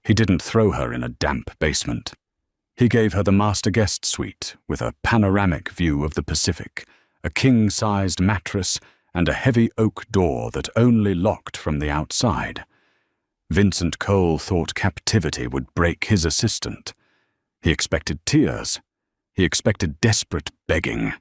He didn't throw her in a damp basement. He gave her the master guest suite with a panoramic view of the Pacific, a king-sized mattress, and a heavy oak door that only locked from the outside. Vincent Cole thought captivity would break his assistant. He expected tears. He expected desperate begging.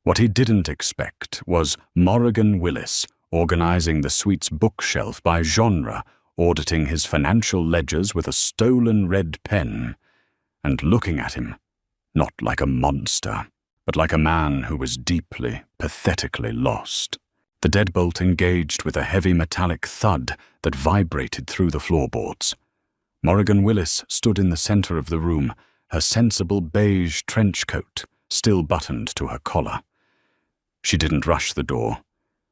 What he didn't expect was Morrigan Willis organizing the suite's bookshelf by genre, auditing his financial ledgers with a stolen red pen, and looking at him, not like a monster, but like a man who was deeply, pathetically lost. The deadbolt engaged with a heavy metallic thud that vibrated through the floorboards. Morrigan Willis stood in the center of the room, her sensible beige trench coat still buttoned to her collar. She didn't rush the door.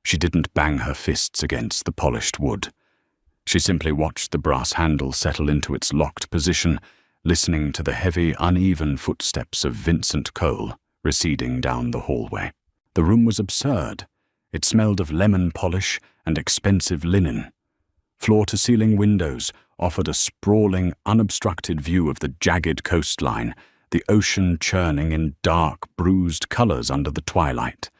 She didn't bang her fists against the polished wood. She simply watched the brass handle settle into its locked position, listening to the heavy, uneven footsteps of Vincent Cole receding down the hallway. The room was absurd. It smelled of lemon polish and expensive linen. Floor-to-ceiling windows offered a sprawling, unobstructed view of the jagged coastline, the ocean churning in dark, bruised colors under the twilight.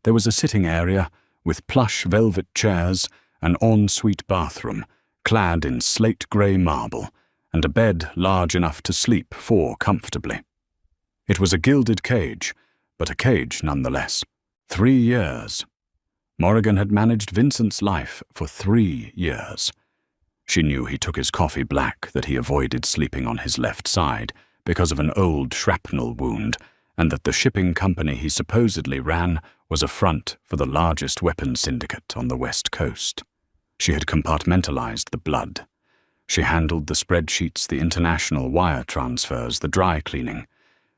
There was a sitting area with plush velvet chairs, an ensuite bathroom, clad in slate-grey marble, and a bed large enough to sleep four comfortably. It was a gilded cage, but a cage nonetheless. 3 years. Morrigan had managed Vincent's life for 3 years. She knew he took his coffee black, that he avoided sleeping on his left side because of an old shrapnel wound, and that the shipping company he supposedly ran was a front for the largest weapons syndicate on the West Coast. She had compartmentalized the blood. She handled the spreadsheets, the international wire transfers, the dry cleaning.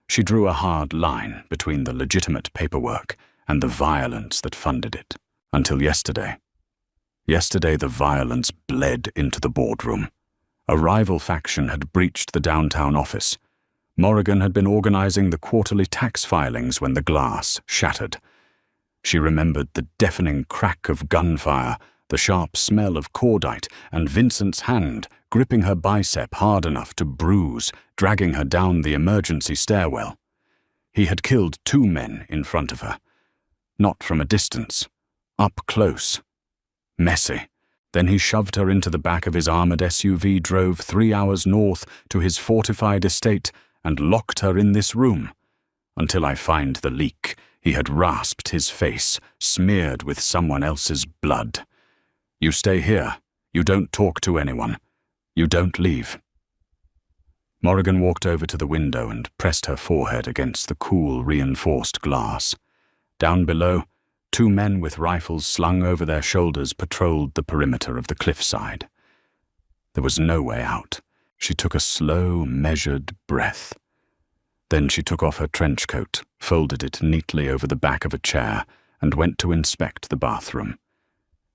She drew a hard line between the legitimate paperwork and the violence that funded it. Until yesterday. Yesterday, the violence bled into the boardroom. A rival faction had breached the downtown office. Morrigan had been organizing the quarterly tax filings when the glass shattered. She remembered the deafening crack of gunfire, the sharp smell of cordite, and Vincent's hand gripping her bicep hard enough to bruise, dragging her down the emergency stairwell. He had killed 2 men in front of her. Not from a distance. Up close. Messy. Then he shoved her into the back of his armored SUV, drove 3 hours north to his fortified estate, and locked her in this room. Until I find the leak, he had rasped his face, smeared with someone else's blood. You stay here. You don't talk to anyone. You don't leave. Morrigan walked over to the window and pressed her forehead against the cool, reinforced glass. Down below, 2 men with rifles slung over their shoulders patrolled the perimeter of the cliffside. There was no way out. She took a slow, measured breath. Then she took off her trench coat, folded it neatly over the back of a chair, and went to inspect the bathroom.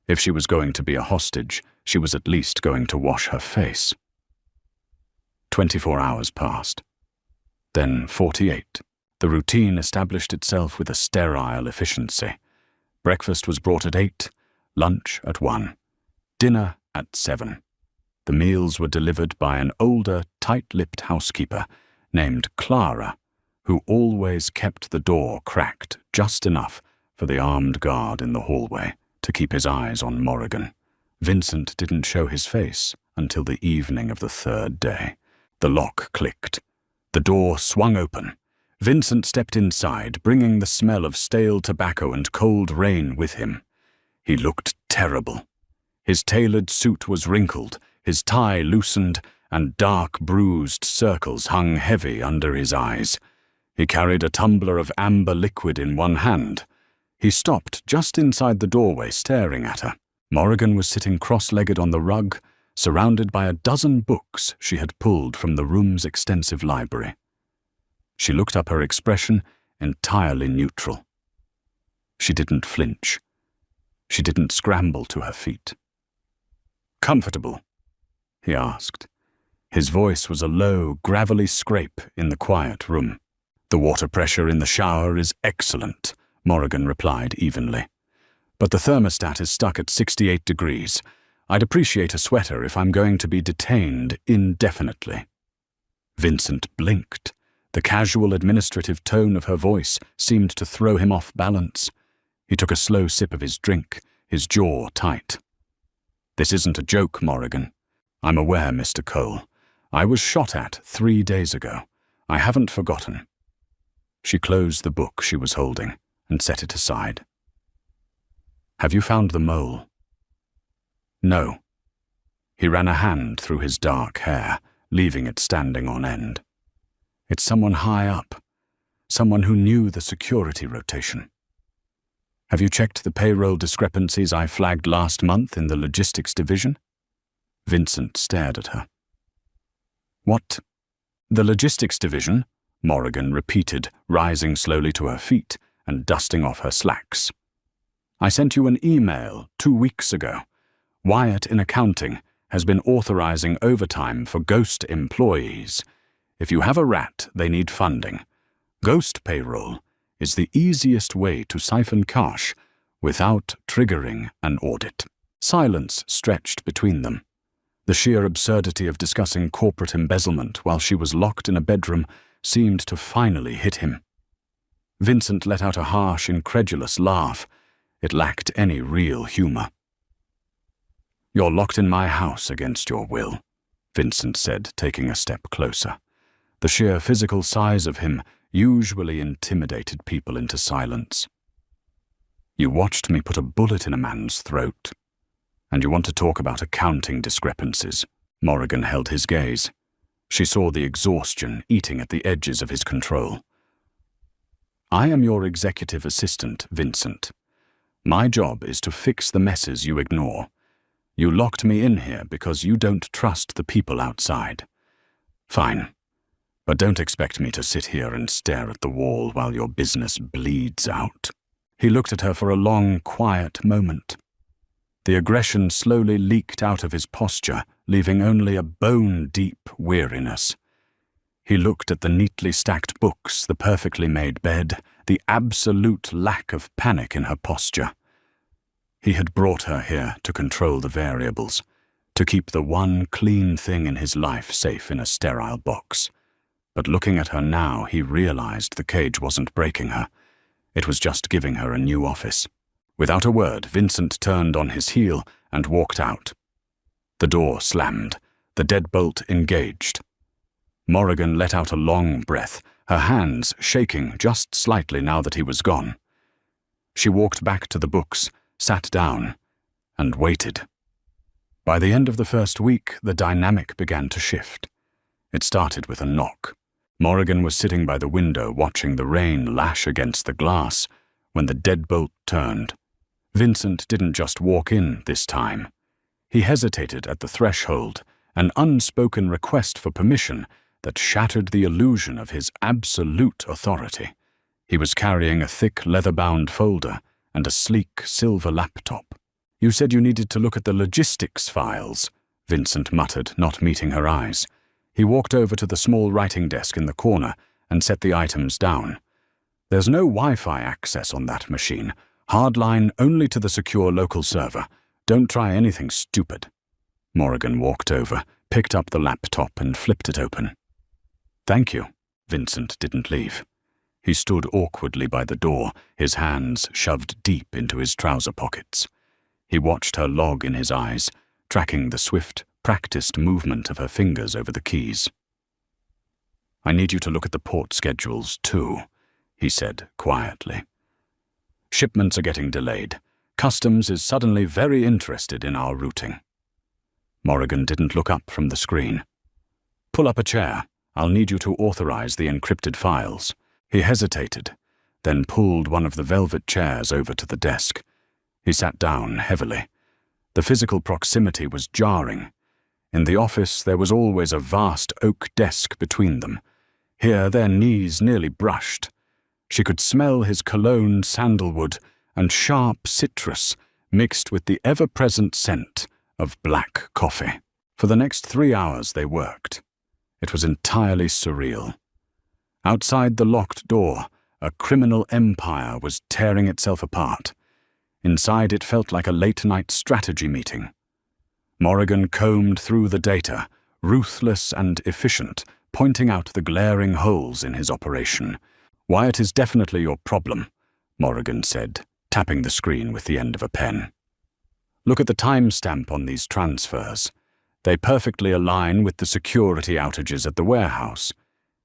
If she was going to be a hostage, she was at least going to wash her face. 24 hours passed. Then 48. The routine established itself with a sterile efficiency. Breakfast was brought at 8, lunch at 1, dinner at 7. The meals were delivered by an older, tight-lipped housekeeper named Clara, who always kept the door cracked just enough for the armed guard in the hallway to keep his eyes on Morrigan. Vincent didn't show his face until the evening of the 3rd day. The lock clicked. The door swung open. Vincent stepped inside, bringing the smell of stale tobacco and cold rain with him. He looked terrible. His tailored suit was wrinkled, his tie loosened, and dark, bruised circles hung heavy under his eyes. He carried a tumbler of amber liquid in one hand. He stopped just inside the doorway, staring at her. Morrigan was sitting cross-legged on the rug, surrounded by a dozen books she had pulled from the room's extensive library. She looked up, her expression entirely neutral. She didn't flinch. She didn't scramble to her feet. "Comfortable?" he asked. His voice was a low, gravelly scrape in the quiet room. "The water pressure in the shower is excellent," Morrigan replied evenly. "But the thermostat is stuck at 68 degrees. I'd appreciate a sweater if I'm going to be detained indefinitely." Vincent blinked. The casual administrative tone of her voice seemed to throw him off balance. He took a slow sip of his drink, his jaw tight. "This isn't a joke, Morrigan. I'm aware, Mr. Cole. I was shot at 3 days ago. I haven't forgotten." She closed the book she was holding and set it aside. "Have you found the mole?" "No." He ran a hand through his dark hair, leaving it standing on end. "It's someone high up, someone who knew the security rotation." "Have you checked the payroll discrepancies I flagged last month in the logistics division?" Vincent stared at her. "What? The logistics division?" Morrigan repeated, rising slowly to her feet and dusting off her slacks. "I sent you an email 2 weeks ago. Wyatt in accounting has been authorizing overtime for ghost employees. If you have a rat, they need funding. Ghost payroll is the easiest way to siphon cash without triggering an audit." Silence stretched between them. The sheer absurdity of discussing corporate embezzlement while she was locked in a bedroom seemed to finally hit him. Vincent let out a harsh, incredulous laugh. It lacked any real humor. "You're locked in my house against your will," Vincent said, taking a step closer. The sheer physical size of him usually intimidated people into silence. "You watched me put a bullet in a man's throat. And you want to talk about accounting discrepancies?" Morrigan held his gaze. She saw the exhaustion eating at the edges of his control. "I am your executive assistant, Vincent. My job is to fix the messes you ignore. You locked me in here because you don't trust the people outside. Fine. But don't expect me to sit here and stare at the wall while your business bleeds out." He looked at her for a long, quiet moment. The aggression slowly leaked out of his posture, leaving only a bone-deep weariness. He looked at the neatly stacked books, the perfectly made bed, the absolute lack of panic in her posture. He had brought her here to control the variables, to keep the one clean thing in his life safe in a sterile box. But looking at her now, he realized the cage wasn't breaking her. It was just giving her a new office. Without a word, Vincent turned on his heel and walked out. The door slammed, the deadbolt engaged. Morrigan let out a long breath, her hands shaking just slightly now that he was gone. She walked back to the books, sat down, and waited. By the end of the first week, the dynamic began to shift. It started with a knock. Morrigan was sitting by the window watching the rain lash against the glass when the deadbolt turned. Vincent didn't just walk in this time. He hesitated at the threshold, an unspoken request for permission that shattered the illusion of his absolute authority. He was carrying a thick leather-bound folder and a sleek silver laptop. "You said you needed to look at the logistics files," Vincent muttered, not meeting her eyes. He walked over to the small writing desk in the corner and set the items down. "There's no Wi-Fi access on that machine. Hardline only to the secure local server. Don't try anything stupid." Morrigan walked over, picked up the laptop and flipped it open. "Thank you." Vincent didn't leave. He stood awkwardly by the door, his hands shoved deep into his trouser pockets. He watched her log in his eyes, tracking the swift, practiced movement of her fingers over the keys. "I need you to look at the port schedules, too," he said quietly. "Shipments are getting delayed. Customs is suddenly very interested in our routing." Morrigan didn't look up from the screen. "Pull up a chair. I'll need you to authorize the encrypted files." He hesitated, then pulled one of the velvet chairs over to the desk. He sat down heavily. The physical proximity was jarring. In the office, there was always a vast oak desk between them. Here, their knees nearly brushed. She could smell his cologne sandalwood and sharp citrus mixed with the ever-present scent of black coffee. For the next 3 hours they worked. It was entirely surreal. Outside the locked door, a criminal empire was tearing itself apart. Inside, it felt like a late-night strategy meeting. Morrigan combed through the data, ruthless and efficient, pointing out the glaring holes in his operation. "Wyatt is definitely your problem," Morrigan said, tapping the screen with the end of a pen. "Look at the timestamp on these transfers. They perfectly align with the security outages at the warehouse.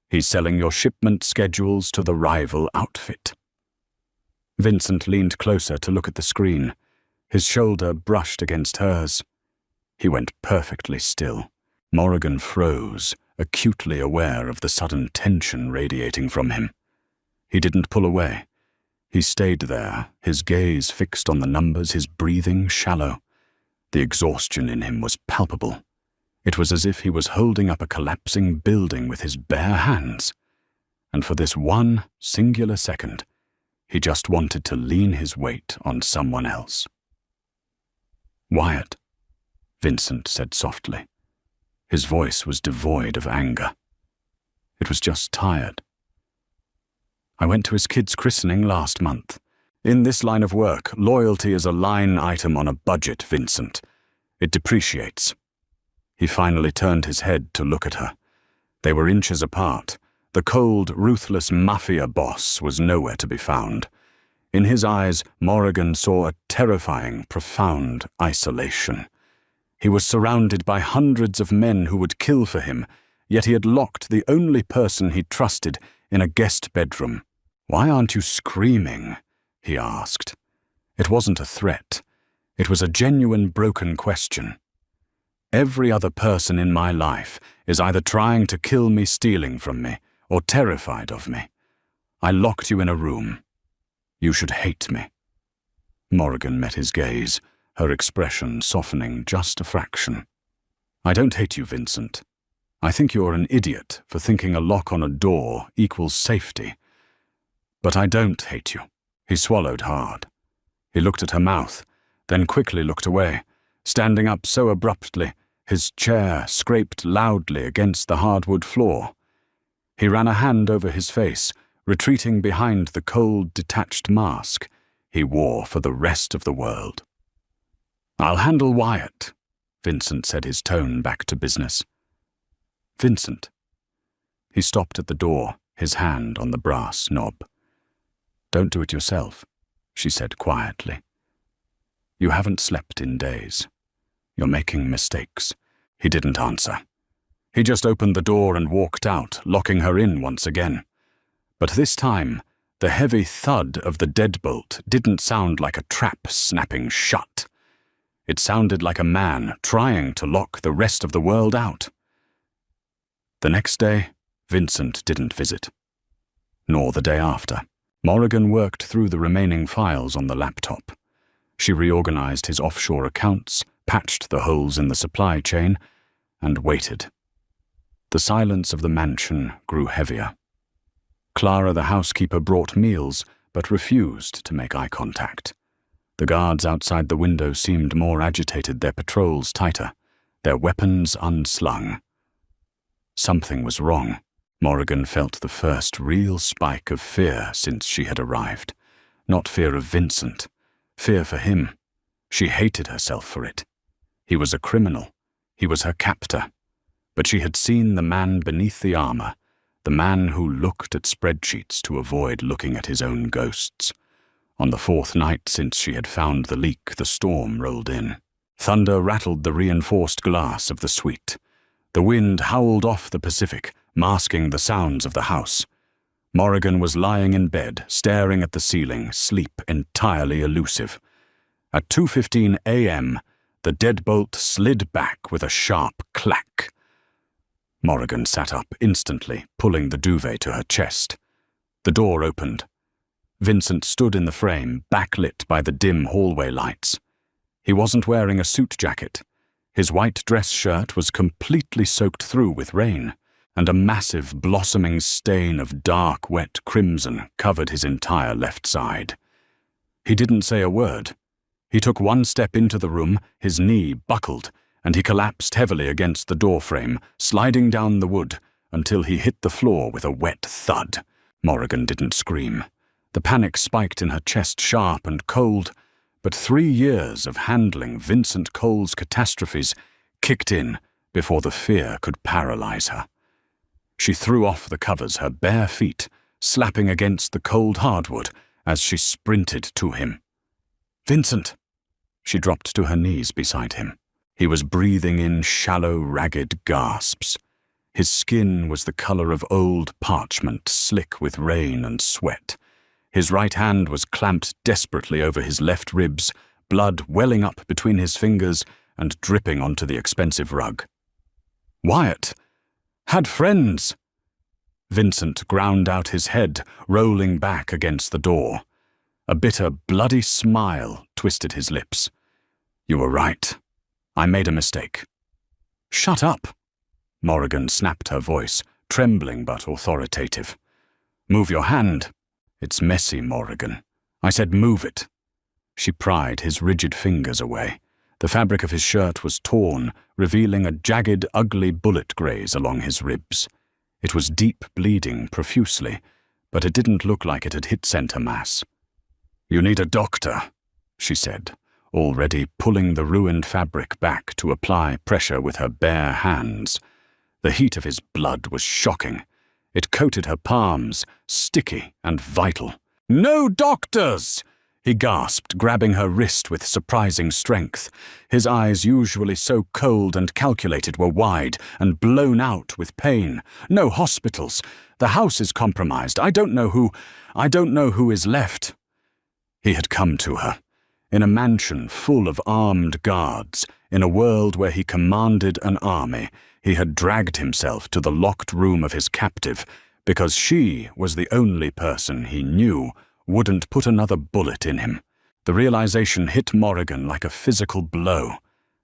He's selling your shipment schedules to the rival outfit." Vincent leaned closer to look at the screen. His shoulder brushed against hers. He went perfectly still. Morrigan froze, acutely aware of the sudden tension radiating from him. He didn't pull away. He stayed there, his gaze fixed on the numbers, his breathing shallow. The exhaustion in him was palpable. It was as if he was holding up a collapsing building with his bare hands. And for this one singular second, he just wanted to lean his weight on someone else. "Wyatt," Vincent said softly. His voice was devoid of anger. It was just tired. "I went to his kid's christening last month. In this line of work, loyalty is a line item on a budget, Vincent. It depreciates." He finally turned his head to look at her. They were inches apart. The cold, ruthless Mafia boss was nowhere to be found. In his eyes, Morrigan saw a terrifying, profound isolation. He was surrounded by hundreds of men who would kill for him, yet he had locked the only person he trusted in a guest bedroom. "Why aren't you screaming?" he asked. It wasn't a threat. It was a genuine broken question. "Every other person in my life is either trying to kill me, stealing from me, or terrified of me. I locked you in a room. You should hate me." Morrigan met his gaze, her expression softening just a fraction. "I don't hate you, Vincent. I think you're an idiot for thinking a lock on a door equals safety. But I don't hate you." He swallowed hard. He looked at her mouth, then quickly looked away, standing up so abruptly, his chair scraped loudly against the hardwood floor. He ran a hand over his face, retreating behind the cold, detached mask he wore for the rest of the world. "I'll handle Wyatt," Vincent said, his tone back to business. "Vincent." He stopped at the door, his hand on the brass knob. "Don't do it yourself," she said quietly. "You haven't slept in days. You're making mistakes." He didn't answer. He just opened the door and walked out, locking her in once again. But this time, the heavy thud of the deadbolt didn't sound like a trap snapping shut. It sounded like a man trying to lock the rest of the world out. The next day, Vincent didn't visit. Nor the day after. Morrigan worked through the remaining files on the laptop. She reorganized his offshore accounts, patched the holes in the supply chain, and waited. The silence of the mansion grew heavier. Clara, the housekeeper, brought meals, but refused to make eye contact. The guards outside the window seemed more agitated, their patrols tighter, their weapons unslung. Something was wrong. Morrigan felt the first real spike of fear since she had arrived. Not fear of Vincent, fear for him. She hated herself for it. He was a criminal. He was her captor. But she had seen the man beneath the armor, the man who looked at spreadsheets to avoid looking at his own ghosts. On the fourth night since she had found the leak, the storm rolled in. Thunder rattled the reinforced glass of the suite. The wind howled off the Pacific, masking the sounds of the house. Morrigan was lying in bed, staring at the ceiling, sleep entirely elusive. At 2:15 a.m., the deadbolt slid back with a sharp clack. Morrigan sat up instantly, pulling the duvet to her chest. The door opened. Vincent stood in the frame, backlit by the dim hallway lights. He wasn't wearing a suit jacket. His white dress shirt was completely soaked through with rain, and a massive, blossoming stain of dark, wet crimson covered his entire left side. He didn't say a word. He took one step into the room, his knee buckled, and he collapsed heavily against the doorframe, sliding down the wood until he hit the floor with a wet thud. Morrigan didn't scream. The panic spiked in her chest, sharp and cold, But 3 years of handling Vincent Cole's catastrophes kicked in before the fear could paralyze her. She threw off the covers, her bare feet slapping against the cold hardwood as she sprinted to him. "Vincent!" She dropped to her knees beside him. He was breathing in shallow, ragged gasps. His skin was the color of old parchment, slick with rain and sweat. His right hand was clamped desperately over his left ribs, blood welling up between his fingers and dripping onto the expensive rug. "Wyatt! Had friends!" Vincent ground out his head, rolling back against the door. A bitter, bloody smile twisted his lips. "You were right. I made a mistake." "Shut up!" Morrigan snapped her voice, trembling but authoritative. "Move your hand." "It's messy, Morrigan. I said move it." She pried his rigid fingers away. The fabric of his shirt was torn, revealing a jagged, ugly bullet graze along his ribs. It was deep bleeding profusely, but it didn't look like it had hit center mass. "You need a doctor," she said, already pulling the ruined fabric back to apply pressure with her bare hands. The heat of his blood was shocking. It coated her palms, sticky and vital. "No doctors!" he gasped, grabbing her wrist with surprising strength. His eyes, usually so cold and calculated, were wide and blown out with pain. "No hospitals. The house is compromised. I don't know who is left." He had come to her. In a mansion full of armed guards, in a world where he commanded an army, he had dragged himself to the locked room of his captive because she was the only person he knew wouldn't put another bullet in him. The realization hit Morrigan like a physical blow.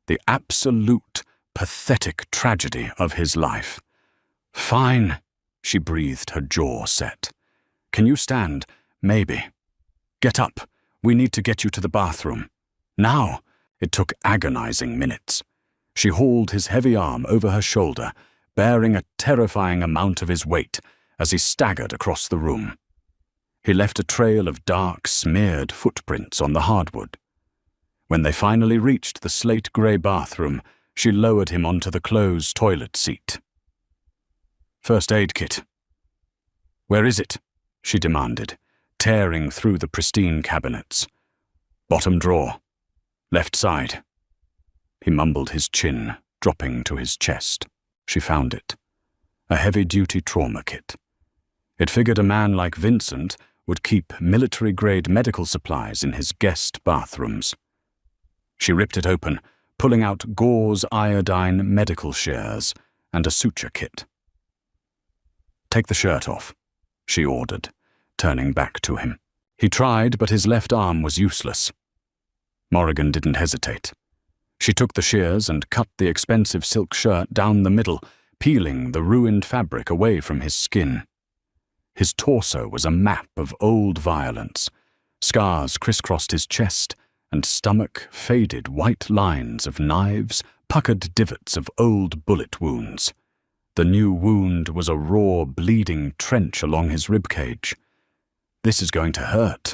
The absolute, pathetic tragedy of his life. "Fine," she breathed, her jaw set. "Can you stand? Maybe. Get up. We need to get you to the bathroom. Now." It took agonizing minutes. She hauled his heavy arm over her shoulder, bearing a terrifying amount of his weight as he staggered across the room. He left a trail of dark, smeared footprints on the hardwood. When they finally reached the slate-gray bathroom, she lowered him onto the closed toilet seat. "First aid kit." "Where is it?" she demanded, tearing through the pristine cabinets. "Bottom drawer. Left side." He mumbled his chin, dropping to his chest. She found it. A heavy-duty trauma kit. It figured a man like Vincent would keep military-grade medical supplies in his guest bathrooms. She ripped it open, pulling out gauze iodine medical shares and a suture kit. "Take the shirt off," she ordered, turning back to him. He tried, but his left arm was useless. Morrigan didn't hesitate. She took the shears and cut the expensive silk shirt down the middle, peeling the ruined fabric away from his skin. His torso was a map of old violence. Scars crisscrossed his chest, and stomach faded white lines of knives, puckered divots of old bullet wounds. The new wound was a raw, bleeding trench along his ribcage. "This is going to hurt,"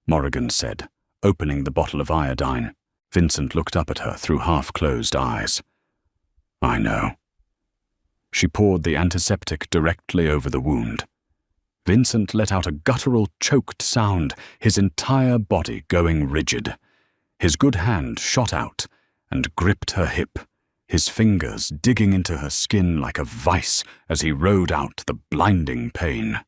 Morrigan said, opening the bottle of iodine. Vincent looked up at her through half-closed eyes. "I know." She poured the antiseptic directly over the wound. Vincent let out a guttural, choked sound, his entire body going rigid. His good hand shot out and gripped her hip, his fingers digging into her skin like a vice as he rode out the blinding pain.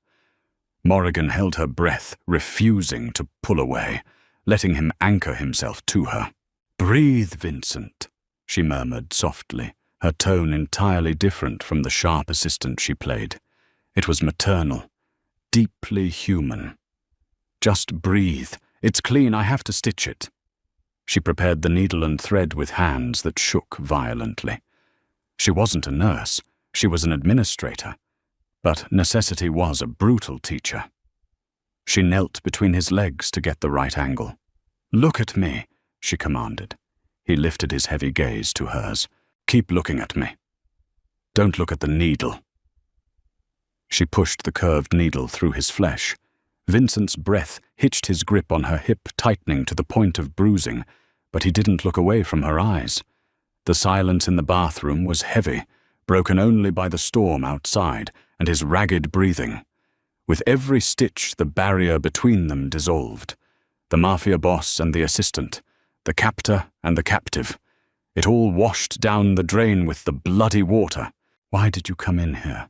Morrigan held her breath, refusing to pull away, letting him anchor himself to her. "Breathe, Vincent," she murmured softly, her tone entirely different from the sharp assistant she played. It was maternal, deeply human. "Just breathe. It's clean. I have to stitch it." She prepared the needle and thread with hands that shook violently. She wasn't a nurse. She was an administrator. But necessity was a brutal teacher. She knelt between his legs to get the right angle. "Look at me," she commanded. He lifted his heavy gaze to hers. "Keep looking at me. Don't look at the needle." She pushed the curved needle through his flesh, Vincent's breath hitched his grip on her hip, tightening to the point of bruising, but he didn't look away from her eyes. The silence in the bathroom was heavy, broken only by the storm outside and his ragged breathing. With every stitch, the barrier between them dissolved. The Mafia boss and the assistant, the captor and the captive. It all washed down the drain with the bloody water. "Why did you come in here?"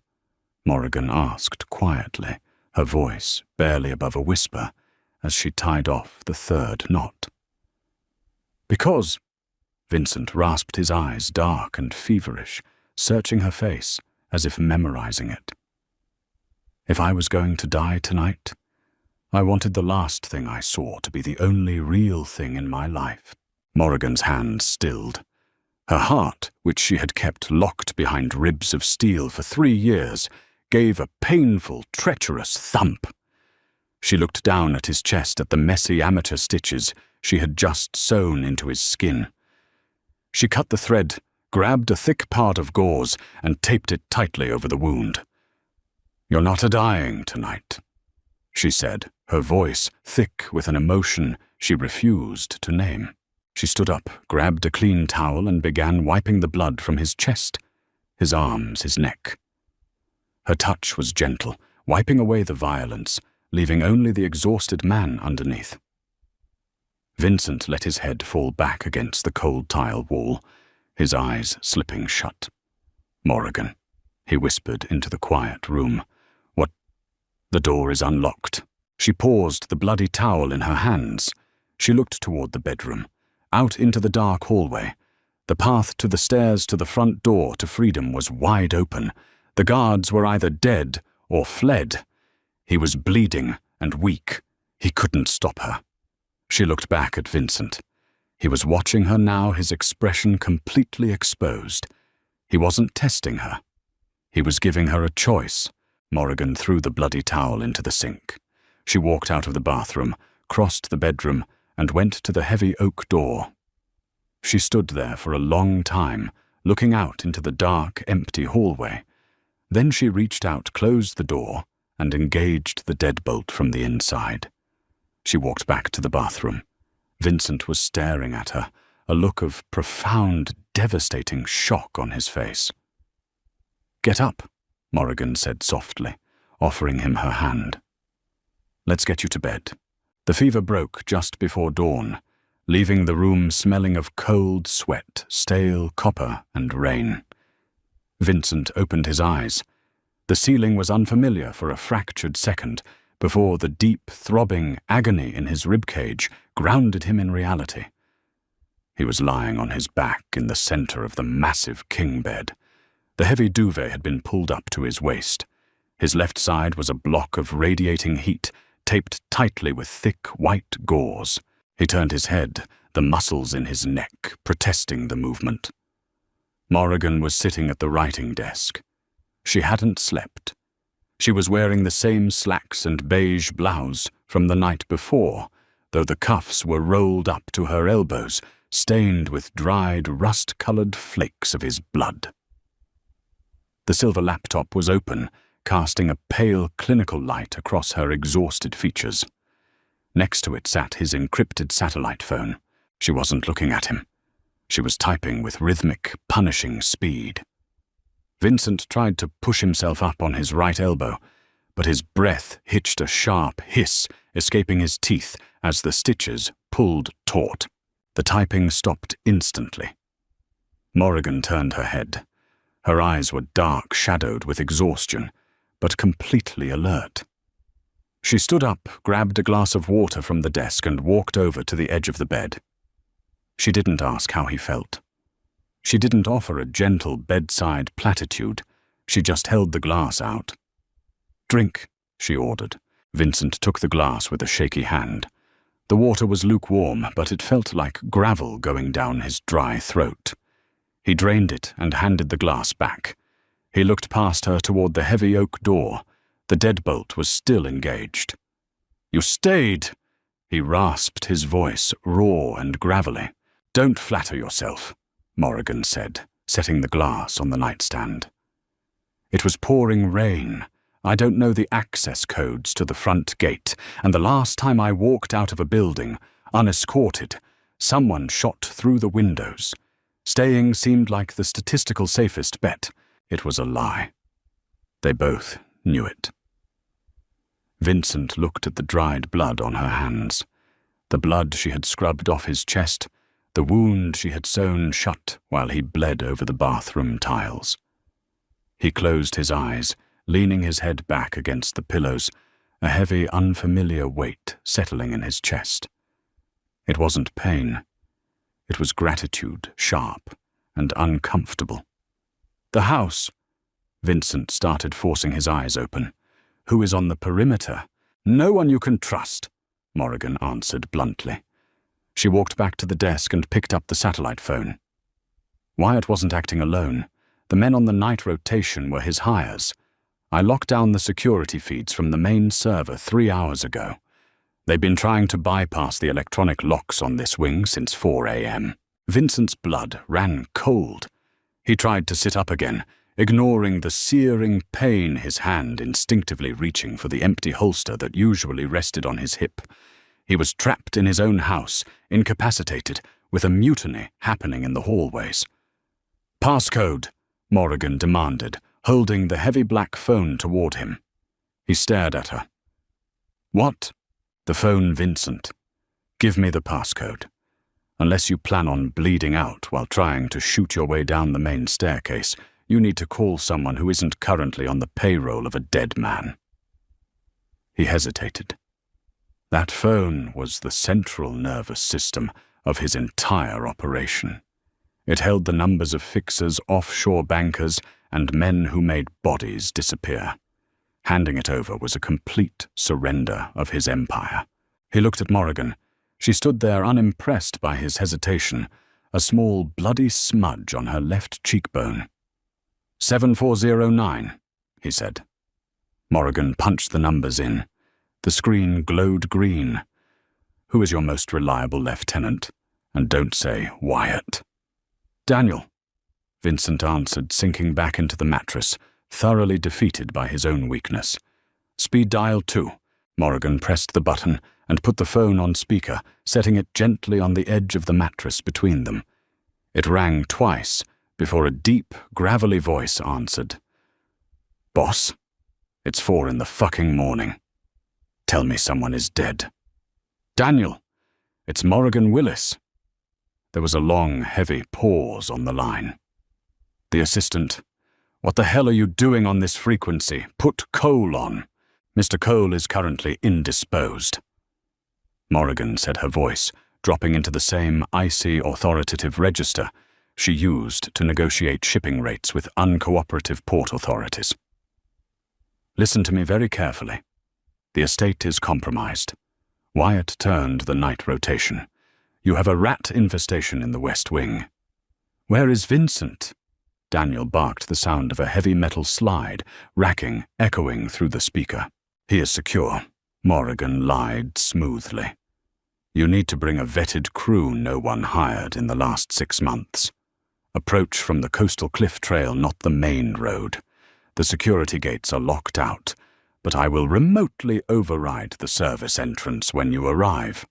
Morrigan asked quietly, her voice barely above a whisper, as she tied off the third knot. "Because," Vincent rasped his eyes, dark and feverish, searching her face as if memorizing it. "If I was going to die tonight, I wanted the last thing I saw to be the only real thing in my life." Morrigan's hand stilled. Her heart, which she had kept locked behind ribs of steel for 3 years, gave a painful, treacherous thump. She looked down at his chest at the messy amateur stitches she had just sewn into his skin. She cut the thread, grabbed a thick part of gauze, and taped it tightly over the wound. "You're not a-dying tonight," she said, her voice thick with an emotion she refused to name. She stood up, grabbed a clean towel, and began wiping the blood from his chest, his arms, his neck. Her touch was gentle, wiping away the violence, leaving only the exhausted man underneath. Vincent let his head fall back against the cold tile wall, his eyes slipping shut. "Morrigan," he whispered into the quiet room. "What? The door is unlocked." She paused, the bloody towel in her hands. She looked toward the bedroom, out into the dark hallway. The path to the stairs to the front door to freedom was wide open. The guards were either dead or fled. He was bleeding and weak. He couldn't stop her. She looked back at Vincent. He was watching her now, his expression completely exposed. He wasn't testing her. He was giving her a choice. Morrigan threw the bloody towel into the sink. She walked out of the bathroom, crossed the bedroom, and went to the heavy oak door. She stood there for a long time, looking out into the dark, empty hallway. Then she reached out, closed the door, and engaged the deadbolt from the inside. She walked back to the bathroom. Vincent was staring at her, a look of profound, devastating shock on his face. "Get up," Morrigan said softly, offering him her hand. "Let's get you to bed." The fever broke just before dawn, leaving the room smelling of cold sweat, stale copper, and rain. Vincent opened his eyes. The ceiling was unfamiliar for a fractured second before the deep, throbbing agony in his ribcage grounded him in reality. He was lying on his back in the center of the massive king bed. The heavy duvet had been pulled up to his waist. His left side was a block of radiating heat, taped tightly with thick white gauze. He turned his head, the muscles in his neck protesting the movement. Morrigan was sitting at the writing desk. She hadn't slept. She was wearing the same slacks and beige blouse from the night before, though the cuffs were rolled up to her elbows, stained with dried, rust-colored flakes of his blood. The silver laptop was open, casting a pale, clinical light across her exhausted features. Next to it sat his encrypted satellite phone. She wasn't looking at him. She was typing with rhythmic, punishing speed. Vincent tried to push himself up on his right elbow, but his breath hitched a sharp hiss, escaping his teeth as the stitches pulled taut. The typing stopped instantly. Morrigan turned her head. Her eyes were dark, shadowed with exhaustion, but completely alert. She stood up, grabbed a glass of water from the desk, and walked over to the edge of the bed. She didn't ask how he felt. She didn't offer a gentle bedside platitude. She just held the glass out. "Drink," she ordered. Vincent took the glass with a shaky hand. The water was lukewarm, but it felt like gravel going down his dry throat. He drained it and handed the glass back. He looked past her toward the heavy oak door. The deadbolt was still engaged. "You stayed!" He rasped, his voice raw and gravelly. "Don't flatter yourself," Morrigan said, setting the glass on the nightstand. It was pouring rain, I don't know the access codes to the front gate, and the last time I walked out of a building, unescorted, someone shot through the windows. Staying seemed like the statistical safest bet. It was a lie. They both knew it. Vincent looked at the dried blood on her hands. The blood she had scrubbed off his chest, the wound she had sewn shut while he bled over the bathroom tiles. He closed his eyes, leaning his head back against the pillows, a heavy, unfamiliar weight settling in his chest. It wasn't pain. It was gratitude, sharp and uncomfortable. The house. Vincent started forcing his eyes open. Who is on the perimeter? No one you can trust, Morrigan answered bluntly. She walked back to the desk and picked up the satellite phone. Wyatt wasn't acting alone. The men on the night rotation were his hires. I locked down the security feeds from the main server 3 hours ago. They've been trying to bypass the electronic locks on this wing since 4 a.m. Vincent's blood ran cold. He tried to sit up again, ignoring the searing pain, his hand instinctively reaching for the empty holster that usually rested on his hip. He was trapped in his own house, incapacitated, with a mutiny happening in the hallways. "Passcode," Morrigan demanded, holding the heavy black phone toward him. He stared at her. "What?" "The phone, Vincent. Give me the passcode. Unless you plan on bleeding out while trying to shoot your way down the main staircase, you need to call someone who isn't currently on the payroll of a dead man." He hesitated. That phone was the central nervous system of his entire operation. It held the numbers of fixers, offshore bankers, and men who made bodies disappear. Handing it over was a complete surrender of his empire. He looked at Morrigan. She stood there unimpressed by his hesitation, a small bloody smudge on her left cheekbone. 7409, he said. Morrigan punched the numbers in. The screen glowed green. "Who is your most reliable lieutenant? And don't say Wyatt." "Daniel," Vincent answered, sinking back into the mattress, thoroughly defeated by his own weakness. "Speed dial 2. Morrigan pressed the button and put the phone on speaker, setting it gently on the edge of the mattress between them. It rang twice before a deep, gravelly voice answered. "Boss, it's 4 in the fucking morning. Tell me someone is dead." "Daniel, it's Morrigan Willis." There was a long, heavy pause on the line. The assistant, "What the hell are you doing on this frequency? Put Cole on. Mr. Cole is currently indisposed." Morrigan said, her voice dropping into the same icy, authoritative register she used to negotiate shipping rates with uncooperative port authorities. "Listen to me very carefully. The estate is compromised. Wyatt turned the night rotation. You have a rat infestation in the West Wing." "Where is Vincent?" Daniel barked the sound of a heavy metal slide, racking, echoing through the speaker. "He is secure," Morrigan lied smoothly. "You need to bring a vetted crew no one hired in the last 6 months. Approach from the coastal cliff trail, not the main road. The security gates are locked out, but I will remotely override the service entrance when you arrive.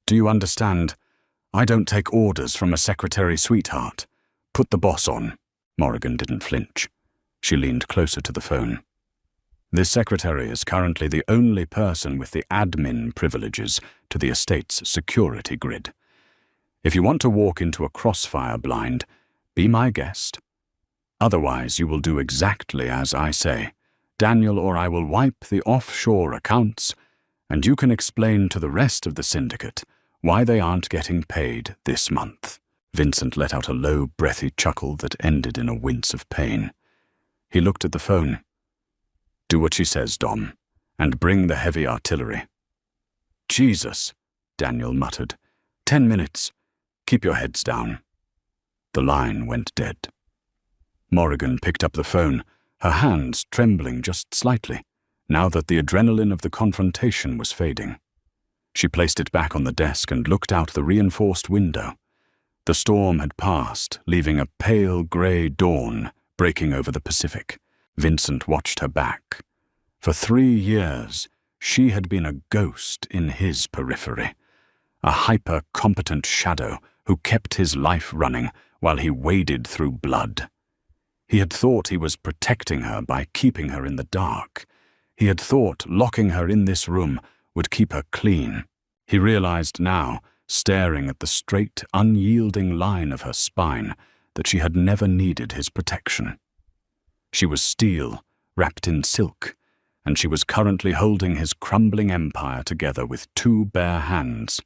Do you understand? I don't take orders from a secretary sweetheart. Put the boss on." Morrigan didn't flinch. She leaned closer to the phone. "This secretary is currently the only person with the admin privileges to the estate's security grid. If you want to walk into a crossfire blind, be my guest. Otherwise, you will do exactly as I say. Daniel or I will wipe the offshore accounts, and you can explain to the rest of the syndicate why they aren't getting paid this month." Vincent let out a low, breathy chuckle that ended in a wince of pain. He looked at the phone. "Do what she says, Dom, and bring the heavy artillery." "Jesus," Daniel muttered. 10 minutes. Keep your heads down." The line went dead. Morrigan picked up the phone, her hands trembling just slightly, now that the adrenaline of the confrontation was fading. She placed it back on the desk and looked out the reinforced window. The storm had passed, leaving a pale grey dawn breaking over the Pacific. Vincent watched her back, For 3 years, she had been a ghost in his periphery, a hyper-competent shadow who kept his life running while he waded through blood. He had thought he was protecting her by keeping her in the dark. He had thought locking her in this room would keep her clean. He realized now, staring at the straight, unyielding line of her spine, that she had never needed his protection. She was steel, wrapped in silk, and she was currently holding his crumbling empire together with 2 bare hands.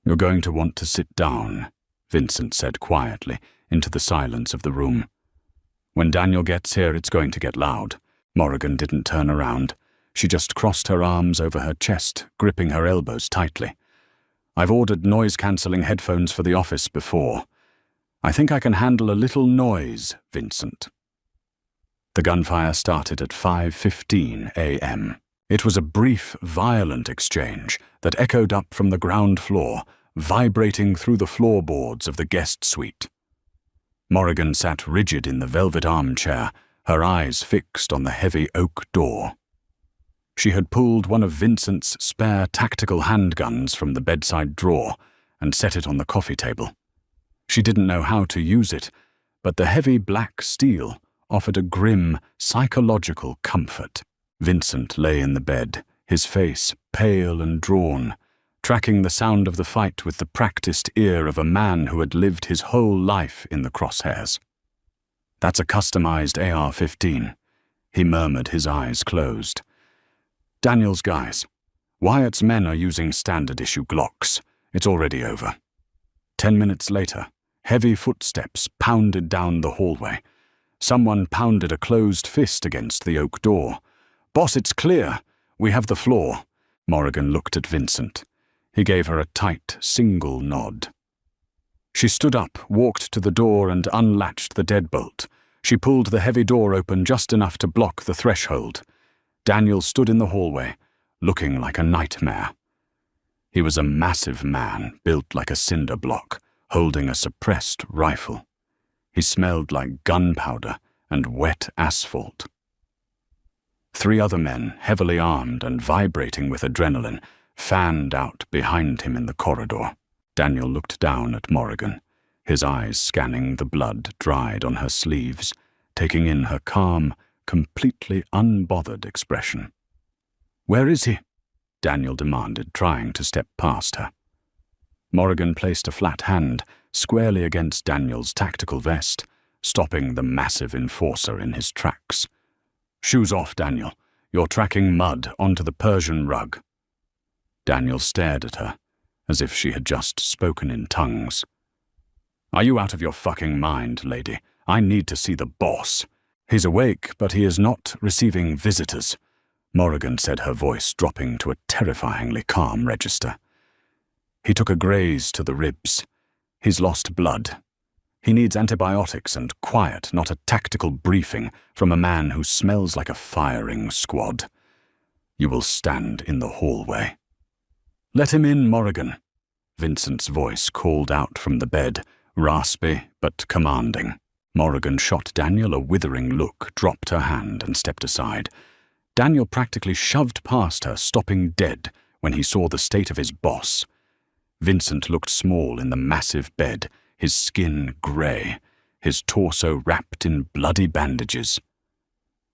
"You're going to want to sit down," Vincent said quietly into the silence of the room. "When Daniel gets here, it's going to get loud." Morrigan didn't turn around. She just crossed her arms over her chest, gripping her elbows tightly. "I've ordered noise-cancelling headphones for the office before. I think I can handle a little noise, Vincent." The gunfire started at 5:15 a.m. It was a brief, violent exchange that echoed up from the ground floor, vibrating through the floorboards of the guest suite. Morrigan sat rigid in the velvet armchair, her eyes fixed on the heavy oak door. She had pulled one of Vincent's spare tactical handguns from the bedside drawer and set it on the coffee table. She didn't know how to use it, but the heavy black steel offered a grim, psychological comfort. Vincent lay in the bed, his face pale and drawn, tracking the sound of the fight with the practiced ear of a man who had lived his whole life in the crosshairs. "That's a customized AR-15, he murmured, his eyes closed. "Daniel's guys. Wyatt's men are using standard-issue Glocks. It's already over." 10 minutes later, heavy footsteps pounded down the hallway. Someone pounded a closed fist against the oak door. "Boss, it's clear. We have the floor." Morrigan looked at Vincent. He gave her a tight, single nod. She stood up, walked to the door and unlatched the deadbolt. She pulled the heavy door open just enough to block the threshold. Daniel stood in the hallway, looking like a nightmare. He was a massive man, built like a cinder block, holding a suppressed rifle. He smelled like gunpowder and wet asphalt. 3 other men, heavily armed and vibrating with adrenaline, fanned out behind him in the corridor. Daniel looked down at Morrigan, his eyes scanning the blood dried on her sleeves, taking in her calm, completely unbothered expression. "Where is he?" Daniel demanded, trying to step past her. Morrigan placed a flat hand squarely against Daniel's tactical vest, stopping the massive enforcer in his tracks. "Shoes off, Daniel. You're tracking mud onto the Persian rug." Daniel stared at her, as if she had just spoken in tongues. "Are you out of your fucking mind, lady? I need to see the boss. He's awake, but he is not receiving visitors," Morrigan said, her voice dropping to a terrifyingly calm register. "He took a graze to the ribs. He's lost blood. He needs antibiotics and quiet, not a tactical briefing from a man who smells like a firing squad. You will stand in the hallway." "Let him in, Morrigan," Vincent's voice called out from the bed, raspy but commanding. Morrigan shot Daniel a withering look, dropped her hand and stepped aside. Daniel practically shoved past her, stopping dead when he saw the state of his boss. Vincent looked small in the massive bed, his skin grey, his torso wrapped in bloody bandages.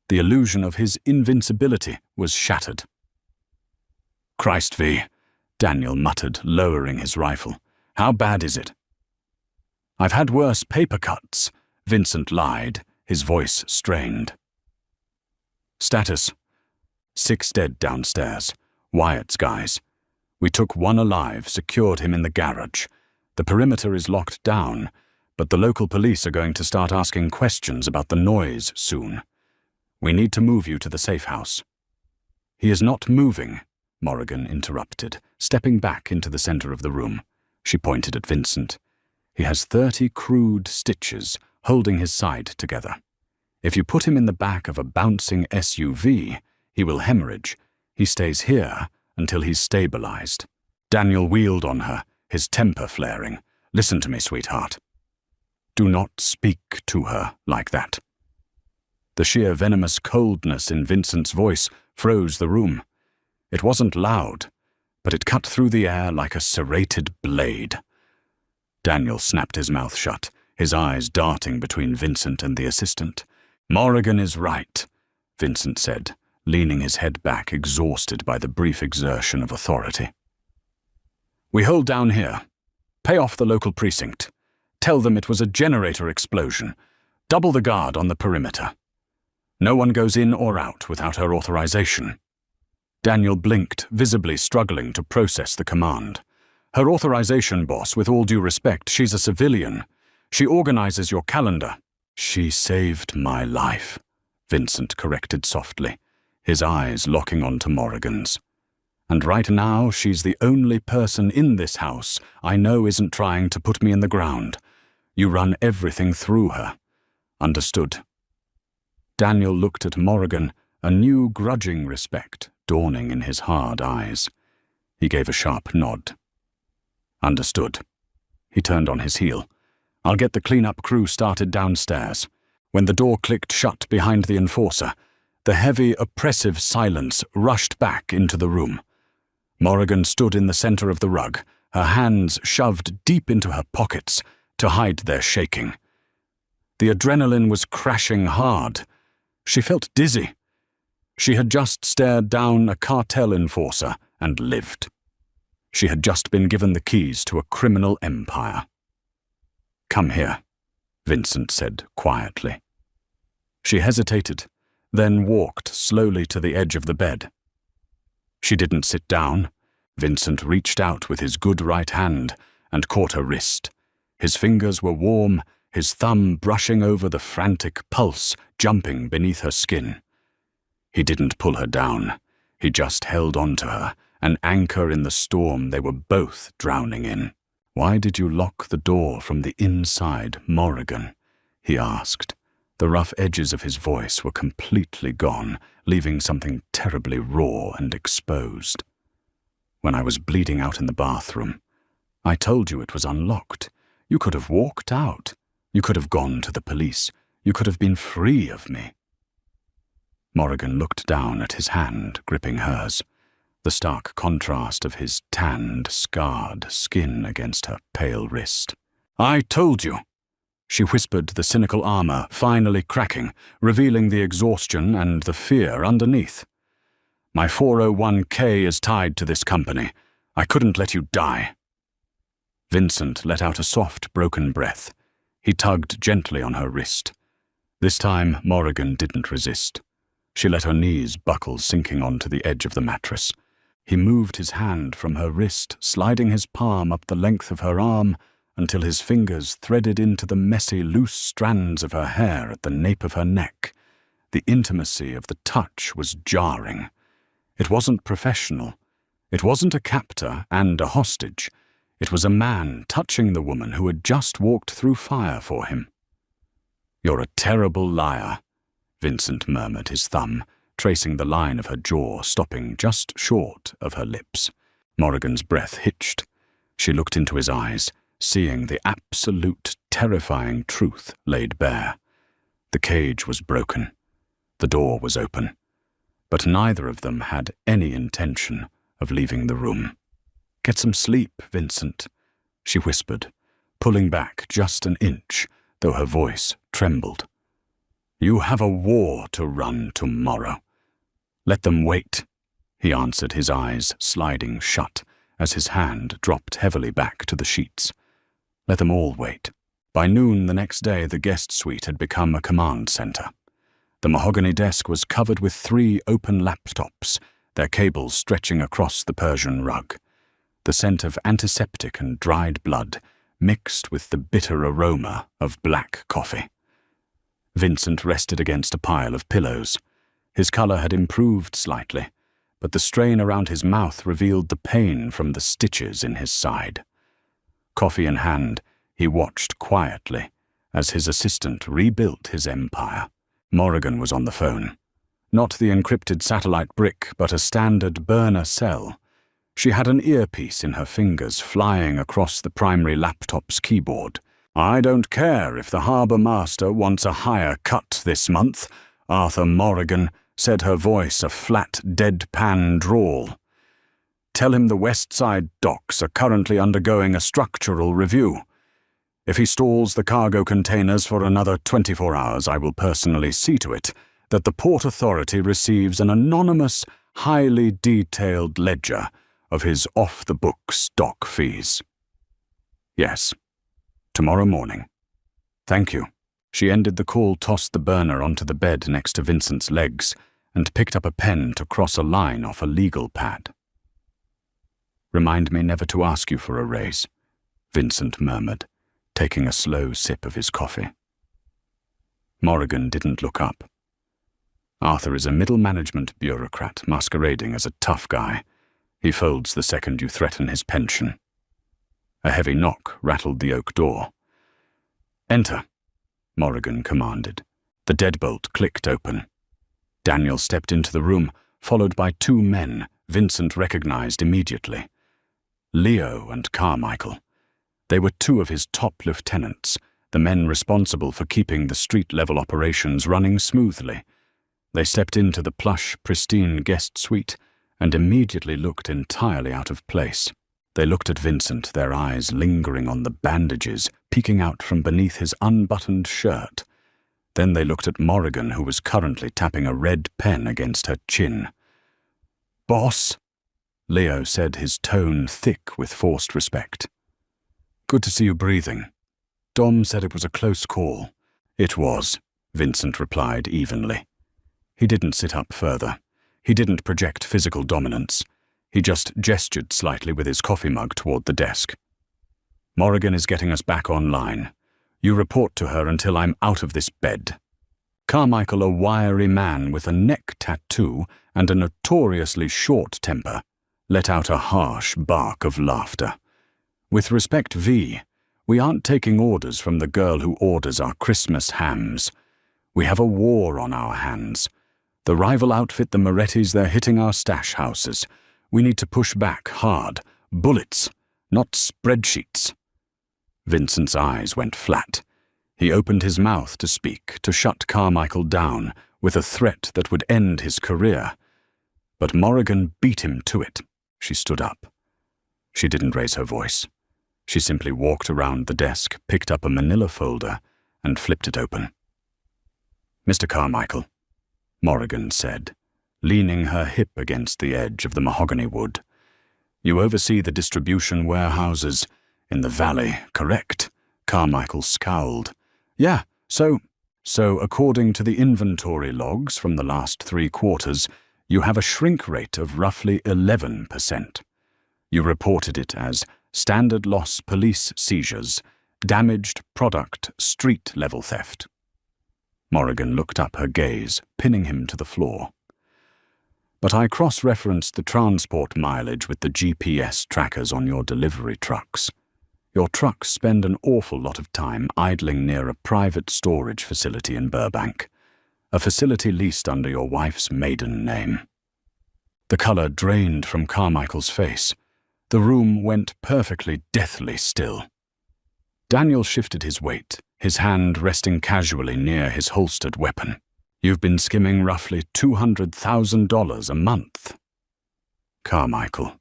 The illusion of his invincibility was shattered. "Christ V," Daniel muttered, lowering his rifle. "How bad is it?" "I've had worse paper cuts," Vincent lied, his voice strained. "Status: 6 dead downstairs. Wyatt's guys. We took 1 alive, secured him in the garage. The perimeter is locked down, but the local police are going to start asking questions about the noise soon. We need to move you to the safe house." "He is not moving," Morrigan interrupted, stepping back into the center of the room. She pointed at Vincent. "He has 30 crude stitches holding his side together. If you put him in the back of a bouncing SUV, he will hemorrhage. He stays here until he's stabilized." Daniel wheeled on her, his temper flaring. "Listen to me, sweetheart. Do not speak to her like that." The sheer venomous coldness in Vincent's voice froze the room. It wasn't loud, but it cut through the air like a serrated blade. Daniel snapped his mouth shut, his eyes darting between Vincent and the assistant. "Morrigan is right," Vincent said, leaning his head back, exhausted by the brief exertion of authority. "We hold down here. Pay off the local precinct. Tell them it was a generator explosion. Double the guard on the perimeter. No one goes in or out without her authorization." Daniel blinked, visibly struggling to process the command. "Her authorization, boss, with all due respect, she's a civilian. She organizes your calendar." "She saved my life," Vincent corrected softly, his eyes locking onto Morrigan's. "And right now, she's the only person in this house I know isn't trying to put me in the ground. You run everything through her. Understood?" Daniel looked at Morrigan, a new grudging respect dawning in his hard eyes. He gave a sharp nod. "Understood." He turned on his heel. "I'll get the cleanup crew started downstairs." When the door clicked shut behind the enforcer, the heavy, oppressive silence rushed back into the room. Morrigan stood in the center of the rug, her hands shoved deep into her pockets to hide their shaking. The adrenaline was crashing hard. She felt dizzy. She had just stared down a cartel enforcer and lived. She had just been given the keys to a criminal empire. "Come here," Vincent said quietly. She hesitated, then walked slowly to the edge of the bed. She didn't sit down. Vincent reached out with his good right hand and caught her wrist. His fingers were warm, his thumb brushing over the frantic pulse jumping beneath her skin. He didn't pull her down. He just held on to her, an anchor in the storm they were both drowning in. "Why did you lock the door from the inside, Morrigan?" he asked. The rough edges of his voice were completely gone, leaving something terribly raw and exposed. "When I was bleeding out in the bathroom. I told you it was unlocked. You could have walked out. You could have gone to the police. You could have been free of me." Morrigan looked down at his hand, gripping hers, the stark contrast of his tanned, scarred skin against her pale wrist. "I told you," she whispered, the cynical armor finally cracking, revealing the exhaustion and the fear underneath. "My 401k is tied to this company. I couldn't let you die." Vincent let out a soft, broken breath. He tugged gently on her wrist. This time, Morrigan didn't resist. She let her knees buckle, sinking onto the edge of the mattress. He moved his hand from her wrist, sliding his palm up the length of her arm until his fingers threaded into the messy, loose strands of her hair at the nape of her neck. The intimacy of the touch was jarring. It wasn't professional. It wasn't a captor and a hostage. It was a man touching the woman who had just walked through fire for him. "You're a terrible liar," Vincent murmured, his thumb tracing the line of her jaw, stopping just short of her lips. Morrigan's breath hitched. She looked into his eyes, seeing the absolute, terrifying truth laid bare. The cage was broken. The door was open. But neither of them had any intention of leaving the room. "Get some sleep, Vincent," she whispered, pulling back just an inch, though her voice trembled. "You have a war to run tomorrow." "Let them wait," he answered, his eyes sliding shut as his hand dropped heavily back to the sheets. Let them all wait. By noon the next day, the guest suite had become a command center. The mahogany desk was covered with 3 open laptops, their cables stretching across the Persian rug. The scent of antiseptic and dried blood mixed with the bitter aroma of black coffee. Vincent rested against a pile of pillows. His color had improved slightly, but the strain around his mouth revealed the pain from the stitches in his side. Coffee in hand, he watched quietly as his assistant rebuilt his empire. Morrigan was on the phone. Not the encrypted satellite brick, but a standard burner cell. She had an earpiece in her fingers, flying across the primary laptop's keyboard. "I don't care if the harbour master wants a higher cut this month. Arthur Morrigan said, her voice a flat, deadpan drawl. "Tell him the West Side docks are currently undergoing a structural review. If he stalls the cargo containers for another 24 hours, I will personally see to it that the Port Authority receives an anonymous, highly detailed ledger of his off-the-books dock fees." "Yes. Tomorrow morning. Thank you." She ended the call, tossed the burner onto the bed next to Vincent's legs, and picked up a pen to cross a line off a legal pad. "Remind me never to ask you for a raise," Vincent murmured, taking a slow sip of his coffee. Morrigan didn't look up. Arthur is a middle management bureaucrat masquerading as a tough guy. He folds the second you threaten his pension. A heavy knock rattled the oak door. "Enter," Morrigan commanded. The deadbolt clicked open. Daniel stepped into the room, followed by two men Vincent recognized immediately. Leo and Carmichael. They were two of his top lieutenants, the men responsible for keeping the street-level operations running smoothly. They stepped into the plush, pristine guest suite and immediately looked entirely out of place. They looked at Vincent, their eyes lingering on the bandages peeking out from beneath his unbuttoned shirt. Then they looked at Morrigan, who was currently tapping a red pen against her chin. "Boss," Leo said, his tone thick with forced respect. "Good to see you breathing. Dom said it was a close call." "It was," Vincent replied evenly. He didn't sit up further. He didn't project physical dominance. He just gestured slightly with his coffee mug toward the desk. "Morrigan is getting us back online. You report to her until I'm out of this bed." Carmichael, a wiry man with a neck tattoo and a notoriously short temper, let out a harsh bark of laughter. "With respect, V, we aren't taking orders from the girl who orders our Christmas hams. We have a war on our hands. The rival outfit, the Morettis, they're hitting our stash houses. We need to push back hard. Bullets, not spreadsheets." Vincent's eyes went flat. He opened his mouth to speak, to shut Carmichael down with a threat that would end his career. But Morrigan beat him to it. She stood up. She didn't raise her voice. She simply walked around the desk, picked up a manila folder, and flipped it open. "Mr. Carmichael," Morrigan said, leaning her hip against the edge of the mahogany wood. "You oversee the distribution warehouses in the valley, correct?" Carmichael scowled. "Yeah, so according to the inventory logs from the last 3 quarters, you have a shrink rate of roughly 11%. You reported it as standard loss police seizures, damaged product, street-level theft." Morrigan looked up, her gaze pinning him to the floor. "But I cross-referenced the transport mileage with the GPS trackers on your delivery trucks. Your trucks spend an awful lot of time idling near a private storage facility in Burbank, a facility leased under your wife's maiden name." The color drained from Carmichael's face. The room went perfectly deathly still. Daniel shifted his weight, his hand resting casually near his holstered weapon. "You've been skimming roughly $200,000 a month." "Carmichael."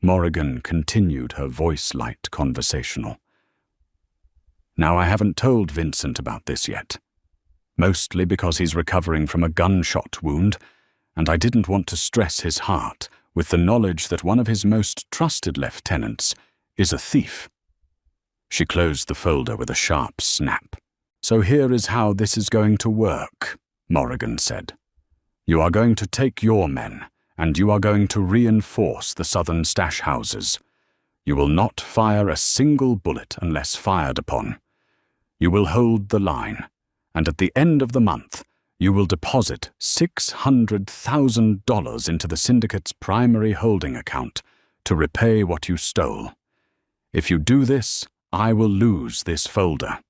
Morrigan continued, her voice light, conversational. "Now, I haven't told Vincent about this yet, mostly because he's recovering from a gunshot wound, and I didn't want to stress his heart with the knowledge that one of his most trusted lieutenants is a thief." She closed the folder with a sharp snap. "So here is how this is going to work," Morrigan said. "You are going to take your men, and you are going to reinforce the southern stash houses. You will not fire a single bullet unless fired upon. You will hold the line, and at the end of the month, you will deposit $600,000 into the syndicate's primary holding account to repay what you stole. If you do this, I will lose this folder.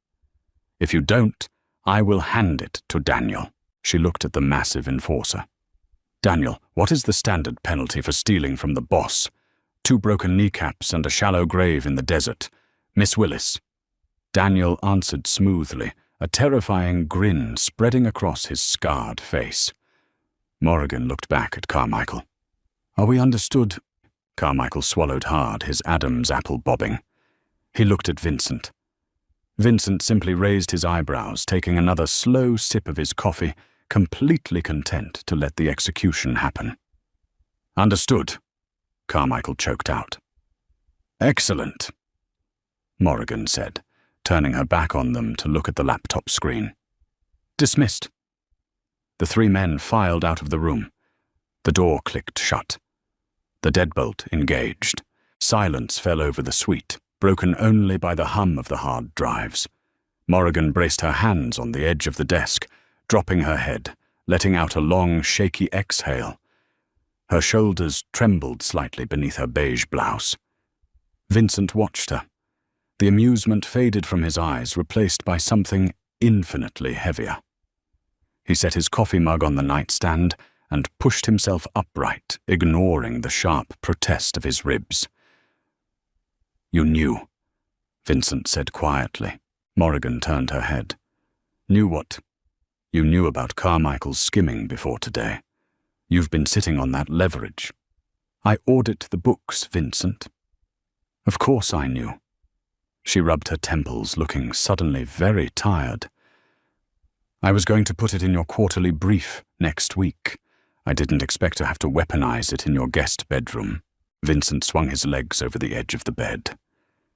If you don't, I will hand it to Daniel." She looked at the massive enforcer. "Daniel, what is the standard penalty for stealing from the boss? 2 broken kneecaps and a shallow grave in the desert. Miss Willis." Daniel answered smoothly, a terrifying grin spreading across his scarred face. Morrigan looked back at Carmichael. "Are we understood?" Carmichael swallowed hard, his Adam's apple bobbing. He looked at Vincent. Vincent simply raised his eyebrows, taking another slow sip of his coffee, completely content to let the execution happen. "Understood," Carmichael choked out. "Excellent," Morrigan said, turning her back on them to look at the laptop screen. "Dismissed." The three men filed out of the room. The door clicked shut. The deadbolt engaged. Silence fell over the suite, broken only by the hum of the hard drives. Morrigan braced her hands on the edge of the desk, dropping her head, letting out a long, shaky exhale. Her shoulders trembled slightly beneath her beige blouse. Vincent watched her. The amusement faded from his eyes, replaced by something infinitely heavier. He set his coffee mug on the nightstand and pushed himself upright, ignoring the sharp protest of his ribs. "You knew," Vincent said quietly. Morrigan turned her head. "Knew what?" "You knew about Carmichael's skimming before today. You've been sitting on that leverage." "I audit the books, Vincent." "Of course I knew." She rubbed her temples, looking suddenly very tired. "I was going to put it in your quarterly brief next week. I didn't expect to have to weaponize it in your guest bedroom." Vincent swung his legs over the edge of the bed.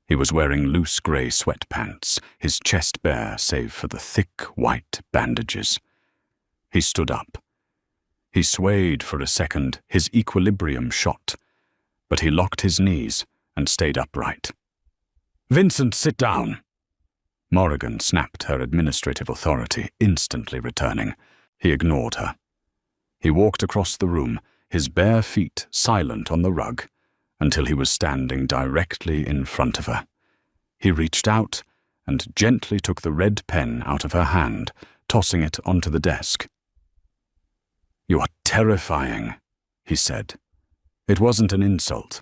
He was wearing loose grey sweatpants, his chest bare save for the thick white bandages. He stood up. He swayed for a second, his equilibrium shot, but he locked his knees and stayed upright. "Vincent, sit down." Morrigan snapped her administrative authority, instantly returning. He ignored her. He walked across the room, his bare feet silent on the rug, until he was standing directly in front of her. He reached out and gently took the red pen out of her hand, tossing it onto the desk. "You are terrifying," he said. It wasn't an insult.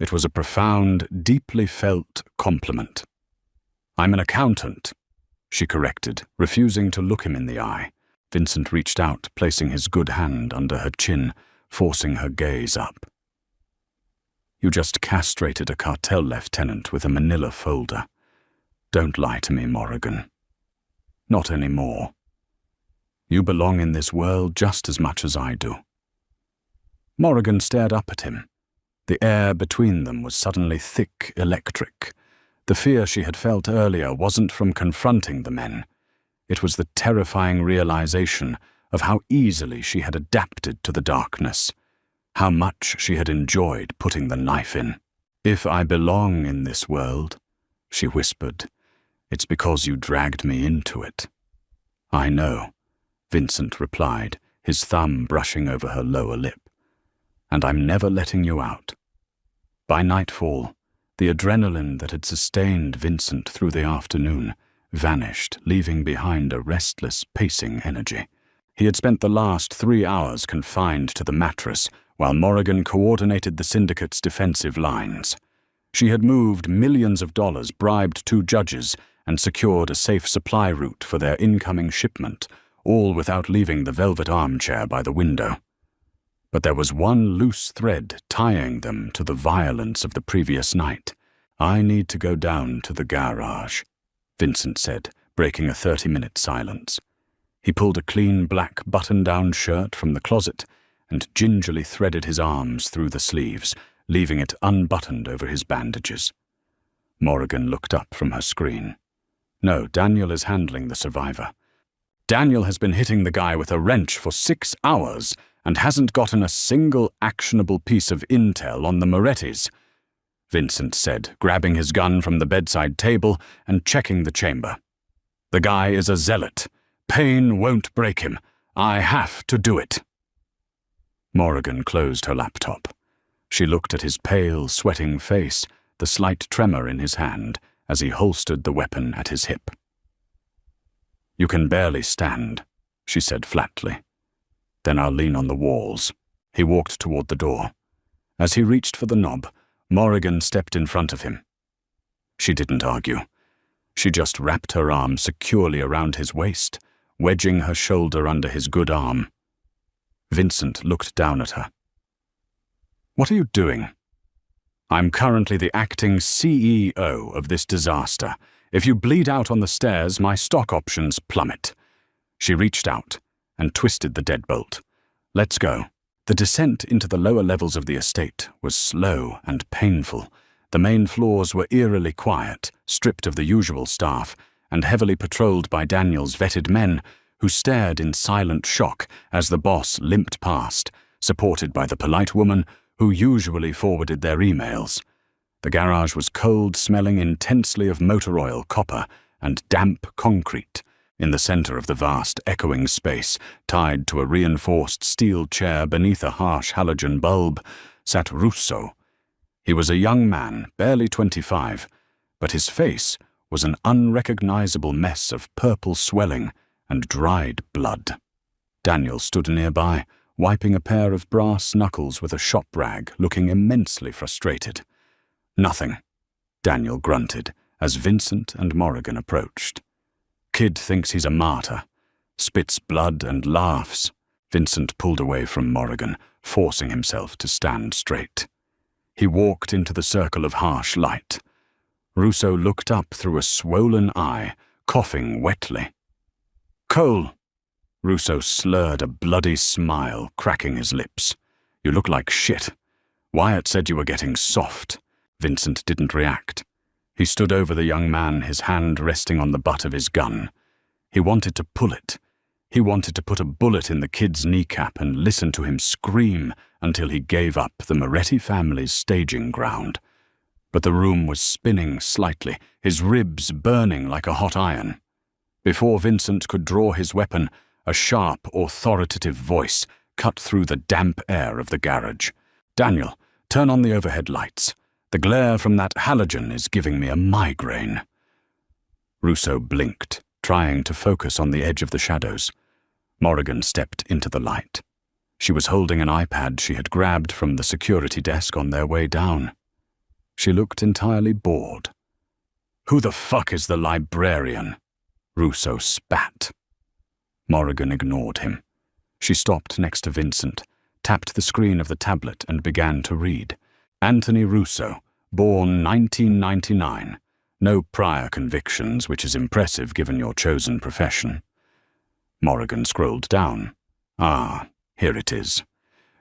It was a profound, deeply felt compliment. "I'm an accountant," she corrected, refusing to look him in the eye. Vincent reached out, placing his good hand under her chin, forcing her gaze up. "You just castrated a cartel lieutenant with a manila folder. Don't lie to me, Morrigan. Not anymore. You belong in this world just as much as I do." Morrigan stared up at him. The air between them was suddenly thick, electric. The fear she had felt earlier wasn't from confronting the men. It was the terrifying realization of how easily she had adapted to the darkness, how much she had enjoyed putting the knife in. "If I belong in this world," she whispered, "it's because you dragged me into it." "I know," Vincent replied, his thumb brushing over her lower lip. "And I'm never letting you out." By nightfall, the adrenaline that had sustained Vincent through the afternoon vanished, leaving behind a restless, pacing energy. He had spent the last 3 hours confined to the mattress while Morrigan coordinated the syndicate's defensive lines. She had moved millions of dollars, bribed 2 judges, and secured a safe supply route for their incoming shipment, all without leaving the velvet armchair by the window. But there was one loose thread tying them to the violence of the previous night. "I need to go down to the garage," Vincent said, breaking a 30-minute silence. He pulled a clean black button-down shirt from the closet and gingerly threaded his arms through the sleeves, leaving it unbuttoned over his bandages. Morrigan looked up from her screen. "No, Daniel is handling the survivor. Daniel has been hitting the guy with a wrench for 6 hours and hasn't gotten a single actionable piece of intel on the Morettis," Vincent said, grabbing his gun from the bedside table and checking the chamber. "The guy is a zealot. Pain won't break him. I have to do it." Morrigan closed her laptop. She looked at his pale, sweating face, the slight tremor in his hand, as he holstered the weapon at his hip. "You can barely stand," she said flatly. "Then I'll lean on the walls." He walked toward the door. As he reached for the knob, Morrigan stepped in front of him. She didn't argue. She just wrapped her arm securely around his waist, wedging her shoulder under his good arm. Vincent looked down at her. "What are you doing?" "I'm currently the acting CEO of this disaster. If you bleed out on the stairs, my stock options plummet." She reached out and twisted the deadbolt. "Let's go." The descent into the lower levels of the estate was slow and painful. The main floors were eerily quiet, stripped of the usual staff, and heavily patrolled by Daniel's vetted men, who stared in silent shock as the boss limped past, supported by the polite woman who usually forwarded their emails. The garage was cold, smelling intensely of motor oil, copper, and damp concrete. In the center of the vast, echoing space, tied to a reinforced steel chair beneath a harsh halogen bulb, sat Russo. He was a young man, barely 25, but his face was an unrecognizable mess of purple swelling and dried blood. Daniel stood nearby, wiping a pair of brass knuckles with a shop rag, looking immensely frustrated. "Nothing," Daniel grunted as Vincent and Morrigan approached. "Kid thinks he's a martyr, spits blood and laughs." Vincent pulled away from Morrigan, forcing himself to stand straight. He walked into the circle of harsh light. Russo looked up through a swollen eye, coughing wetly. "Cole!" Russo slurred a bloody smile, cracking his lips. "You look like shit. Wyatt said you were getting soft." Vincent didn't react. He stood over the young man, his hand resting on the butt of his gun. He wanted to pull it. He wanted to put a bullet in the kid's kneecap and listen to him scream until he gave up the Moretti family's staging ground. But the room was spinning slightly, his ribs burning like a hot iron. Before Vincent could draw his weapon, a sharp, authoritative voice cut through the damp air of the garage. "Daniel, turn on the overhead lights. The glare from that halogen is giving me a migraine." Russo blinked, trying to focus on the edge of the shadows. Morrigan stepped into the light. She was holding an iPad she had grabbed from the security desk on their way down. She looked entirely bored. "Who the fuck is the librarian?" Russo spat. Morrigan ignored him. She stopped next to Vincent, tapped the screen of the tablet and began to read. "Anthony Russo, born 1999. No prior convictions, which is impressive given your chosen profession." Morrigan scrolled down. "Ah, here it is.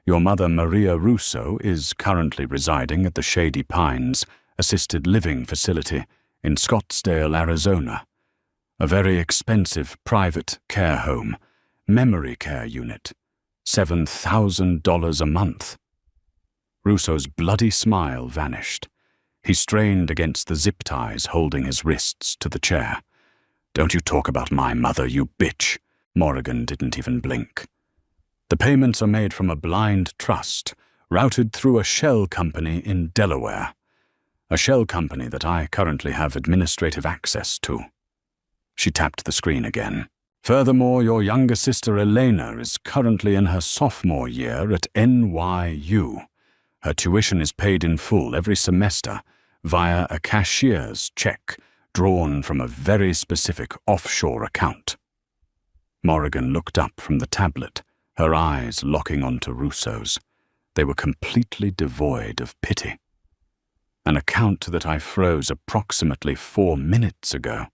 Your mother, Maria Russo, is currently residing at the Shady Pines Assisted Living Facility in Scottsdale, Arizona. A very expensive private care home, memory care unit. $7,000 a month." Russo's bloody smile vanished. He strained against the zip ties holding his wrists to the chair. "Don't you talk about my mother, you bitch." Morrigan didn't even blink. "The payments are made from a blind trust, routed through a shell company in Delaware. A shell company that I currently have administrative access to." She tapped the screen again. "Furthermore, your younger sister Elena is currently in her sophomore year at NYU. Her tuition is paid in full every semester via a cashier's check drawn from a very specific offshore account." Morrigan looked up from the tablet, her eyes locking onto Russo's. They were completely devoid of pity. "An account that I froze approximately 4 minutes ago."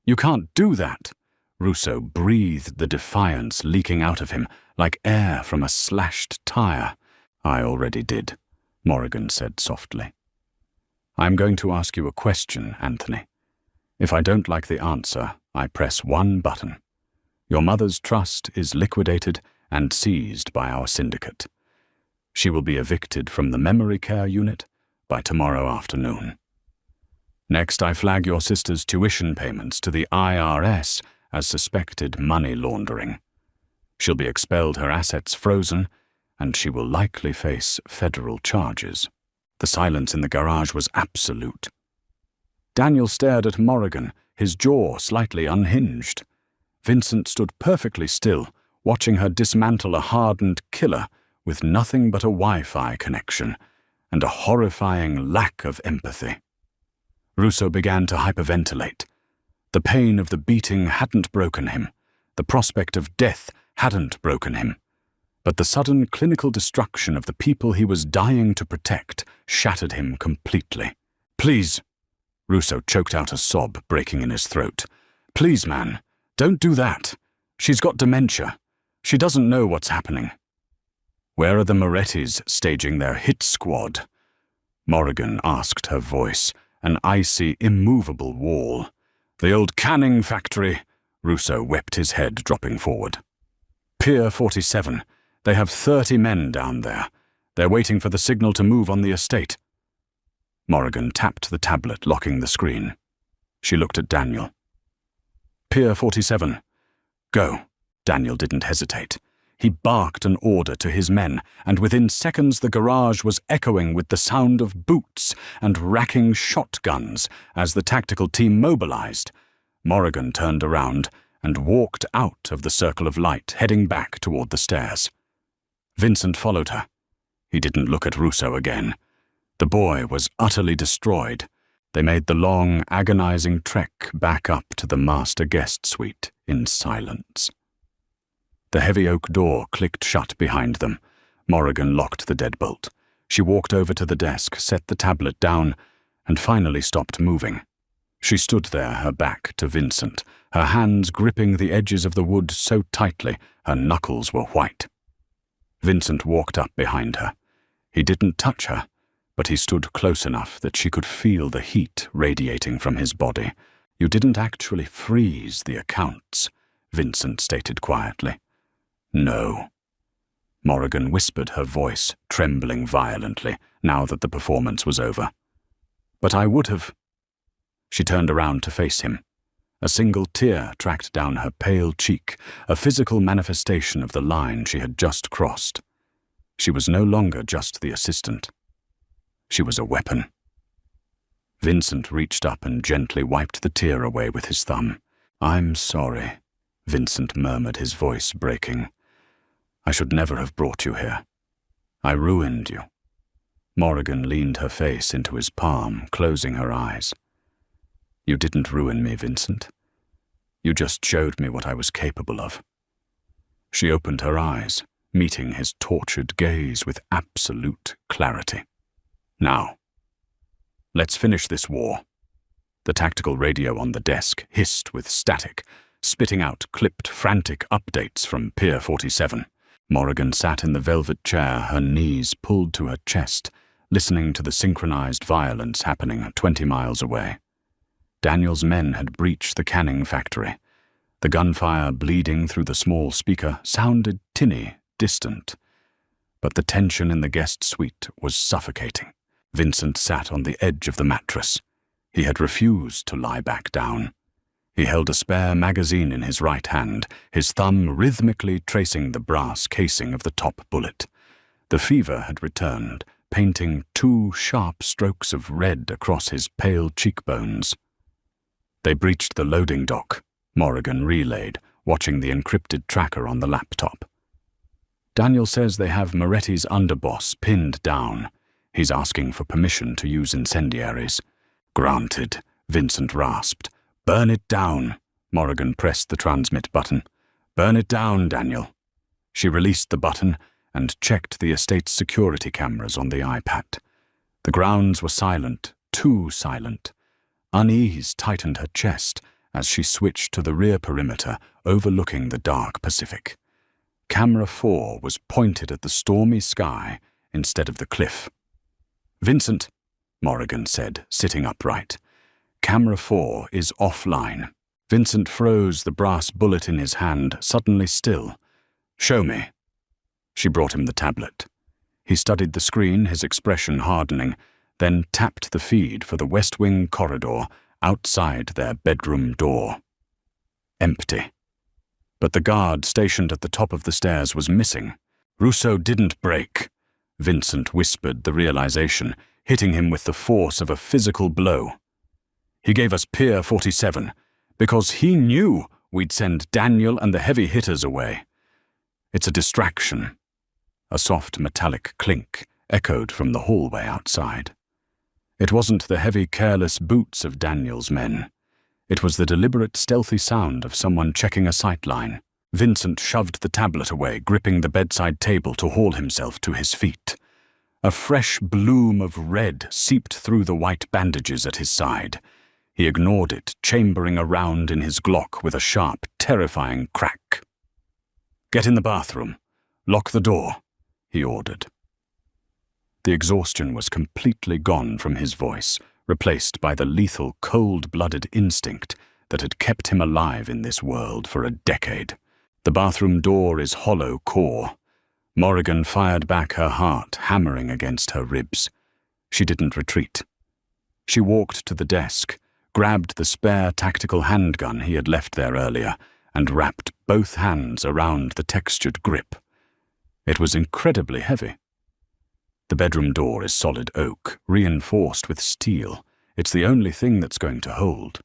"You can't do that!" Russo breathed the defiance leaking out of him like air from a slashed tire. "I already did," Morrigan said softly. "I'm going to ask you a question, Anthony. If I don't like the answer, I press one button. Your mother's trust is liquidated and seized by our syndicate. She will be evicted from the memory care unit by tomorrow afternoon. Next, I flag your sister's tuition payments to the IRS as suspected money laundering. She'll be expelled, her assets frozen, and she will likely face federal charges." The silence in the garage was absolute. Daniel stared at Morrigan, his jaw slightly unhinged. Vincent stood perfectly still, watching her dismantle a hardened killer with nothing but a Wi-Fi connection and a horrifying lack of empathy. Russo began to hyperventilate, The pain of the beating hadn't broken him. The prospect of death hadn't broken him. But the sudden clinical destruction of the people he was dying to protect shattered him completely. "Please," Russo choked out a sob breaking in his throat. "Please, man, don't do that. She's got dementia. She doesn't know what's happening." "Where are the Morettis staging their hit squad?" Morrigan asked, her voice an icy, immovable wall. "The old canning factory," Russo wept, his head dropping forward. "Pier 47. They have 30 men down there. They're waiting for the signal to move on the estate." Morrigan tapped the tablet, locking the screen. She looked at Daniel. "Pier 47. Go." Daniel didn't hesitate. He barked an order to his men, and within seconds the garage was echoing with the sound of boots and racking shotguns as the tactical team mobilized. Morrigan turned around and walked out of the circle of light, heading back toward the stairs. Vincent followed her. He didn't look at Russo again. The boy was utterly destroyed. They made the long, agonizing trek back up to the master guest suite in silence. The heavy oak door clicked shut behind them. Morrigan locked the deadbolt. She walked over to the desk, set the tablet down, and finally stopped moving. She stood there, her back to Vincent, her hands gripping the edges of the wood so tightly her knuckles were white. Vincent walked up behind her. He didn't touch her, but he stood close enough that she could feel the heat radiating from his body. "You didn't actually freeze the accounts," Vincent stated quietly. "No." Morrigan whispered, her voice trembling violently now that the performance was over. "But I would have." She turned around to face him. A single tear tracked down her pale cheek, a physical manifestation of the line she had just crossed. She was no longer just the assistant. She was a weapon. Vincent reached up and gently wiped the tear away with his thumb. "I'm sorry," Vincent murmured, his voice breaking. "I should never have brought you here. I ruined you." Morrigan leaned her face into his palm, closing her eyes. "You didn't ruin me, Vincent. You just showed me what I was capable of." She opened her eyes, meeting his tortured gaze with absolute clarity. "Now, let's finish this war." The tactical radio on the desk hissed with static, spitting out clipped, frantic updates from Pier 47. Morrigan sat in the velvet chair, her knees pulled to her chest, listening to the synchronized violence happening 20 miles away. Daniel's men had breached the canning factory. The gunfire bleeding through the small speaker sounded tinny, distant. But the tension in the guest suite was suffocating. Vincent sat on the edge of the mattress. He had refused to lie back down. He held a spare magazine in his right hand, his thumb rhythmically tracing the brass casing of the top bullet. The fever had returned, painting 2 sharp strokes of red across his pale cheekbones. "They breached the loading dock," Morrigan relayed, watching the encrypted tracker on the laptop. "Daniel says they have Moretti's underboss pinned down. He's asking for permission to use incendiaries." "Granted," Vincent rasped. "Burn it down." Morrigan pressed the transmit button. "Burn it down, Daniel." She released the button and checked the estate's security cameras on the iPad. The grounds were silent, too silent. Unease tightened her chest as she switched to the rear perimeter overlooking the dark Pacific. Camera 4 was pointed at the stormy sky instead of the cliff. "Vincent," Morrigan said, sitting upright. "Camera 4 is offline." Vincent froze, the brass bullet in his hand suddenly still. "Show me." She brought him the tablet. He studied the screen, his expression hardening, then tapped the feed for the West Wing corridor outside their bedroom door. Empty. But the guard stationed at the top of the stairs was missing. "Russo didn't break," Vincent whispered the realization, hitting him with the force of a physical blow. "He gave us Pier 47 because he knew we'd send Daniel and the heavy hitters away. It's a distraction." A soft metallic clink echoed from the hallway outside. It wasn't the heavy, careless boots of Daniel's men. It was the deliberate, stealthy sound of someone checking a sightline. Vincent shoved the tablet away, gripping the bedside table to haul himself to his feet. A fresh bloom of red seeped through the white bandages at his side. He ignored it, chambering around in his Glock with a sharp, terrifying crack. "Get in the bathroom. Lock the door," he ordered. The exhaustion was completely gone from his voice, replaced by the lethal, cold-blooded instinct that had kept him alive in this world for a decade. The bathroom door is hollow core. Morrigan fired back, her heart hammering against her ribs. She didn't retreat. She walked to the desk, grabbed the spare tactical handgun he had left there earlier, and wrapped both hands around the textured grip. It was incredibly heavy. The bedroom door is solid oak, reinforced with steel. It's the only thing that's going to hold.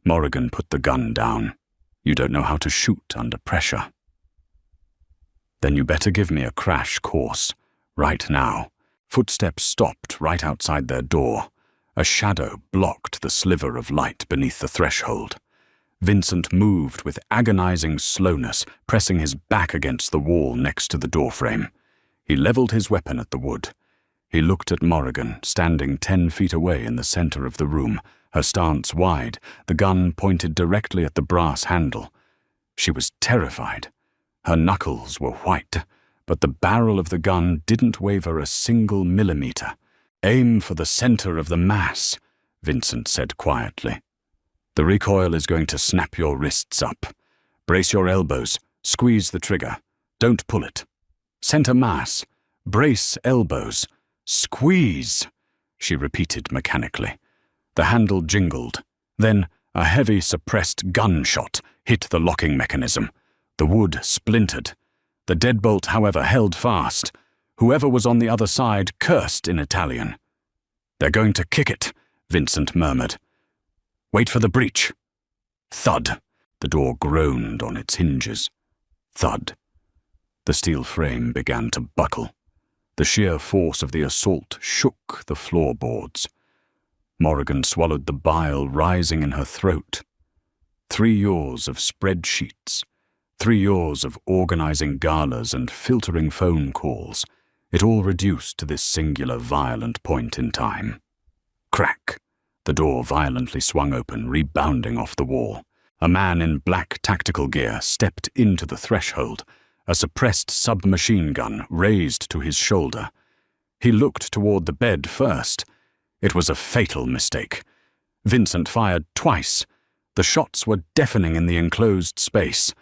Morrigan put the gun down. "You don't know how to shoot under pressure." "Then you better give me a crash course, right now." Footsteps stopped right outside their door. A shadow blocked the sliver of light beneath the threshold. Vincent moved with agonizing slowness, pressing his back against the wall next to the doorframe. He leveled his weapon at the wood. He looked at Morrigan, standing 10 feet away in the center of the room, her stance wide, the gun pointed directly at the brass handle. She was terrified. Her knuckles were white, but the barrel of the gun didn't waver a single millimeter. "Aim for the center of the mass," Vincent said quietly. "The recoil is going to snap your wrists up. Brace your elbows, squeeze the trigger. Don't pull it. Center mass, brace elbows, squeeze," she repeated mechanically. The handle jingled. Then a heavy, suppressed gunshot hit the locking mechanism. The wood splintered. The deadbolt, however, held fast. Whoever was on the other side cursed in Italian. "They're going to kick it," Vincent murmured. "Wait for the breach." Thud. The door groaned on its hinges. Thud. The steel frame began to buckle. The sheer force of the assault shook the floorboards. Morrigan swallowed the bile rising in her throat. 3 years of spreadsheets. 3 years of organizing galas and filtering phone calls. It all reduced to this singular violent point in time. Crack. The door violently swung open, rebounding off the wall. A man in black tactical gear stepped into the threshold, a suppressed submachine gun raised to his shoulder. He looked toward the bed first. It was a fatal mistake. Vincent fired twice. The shots were deafening in the enclosed space.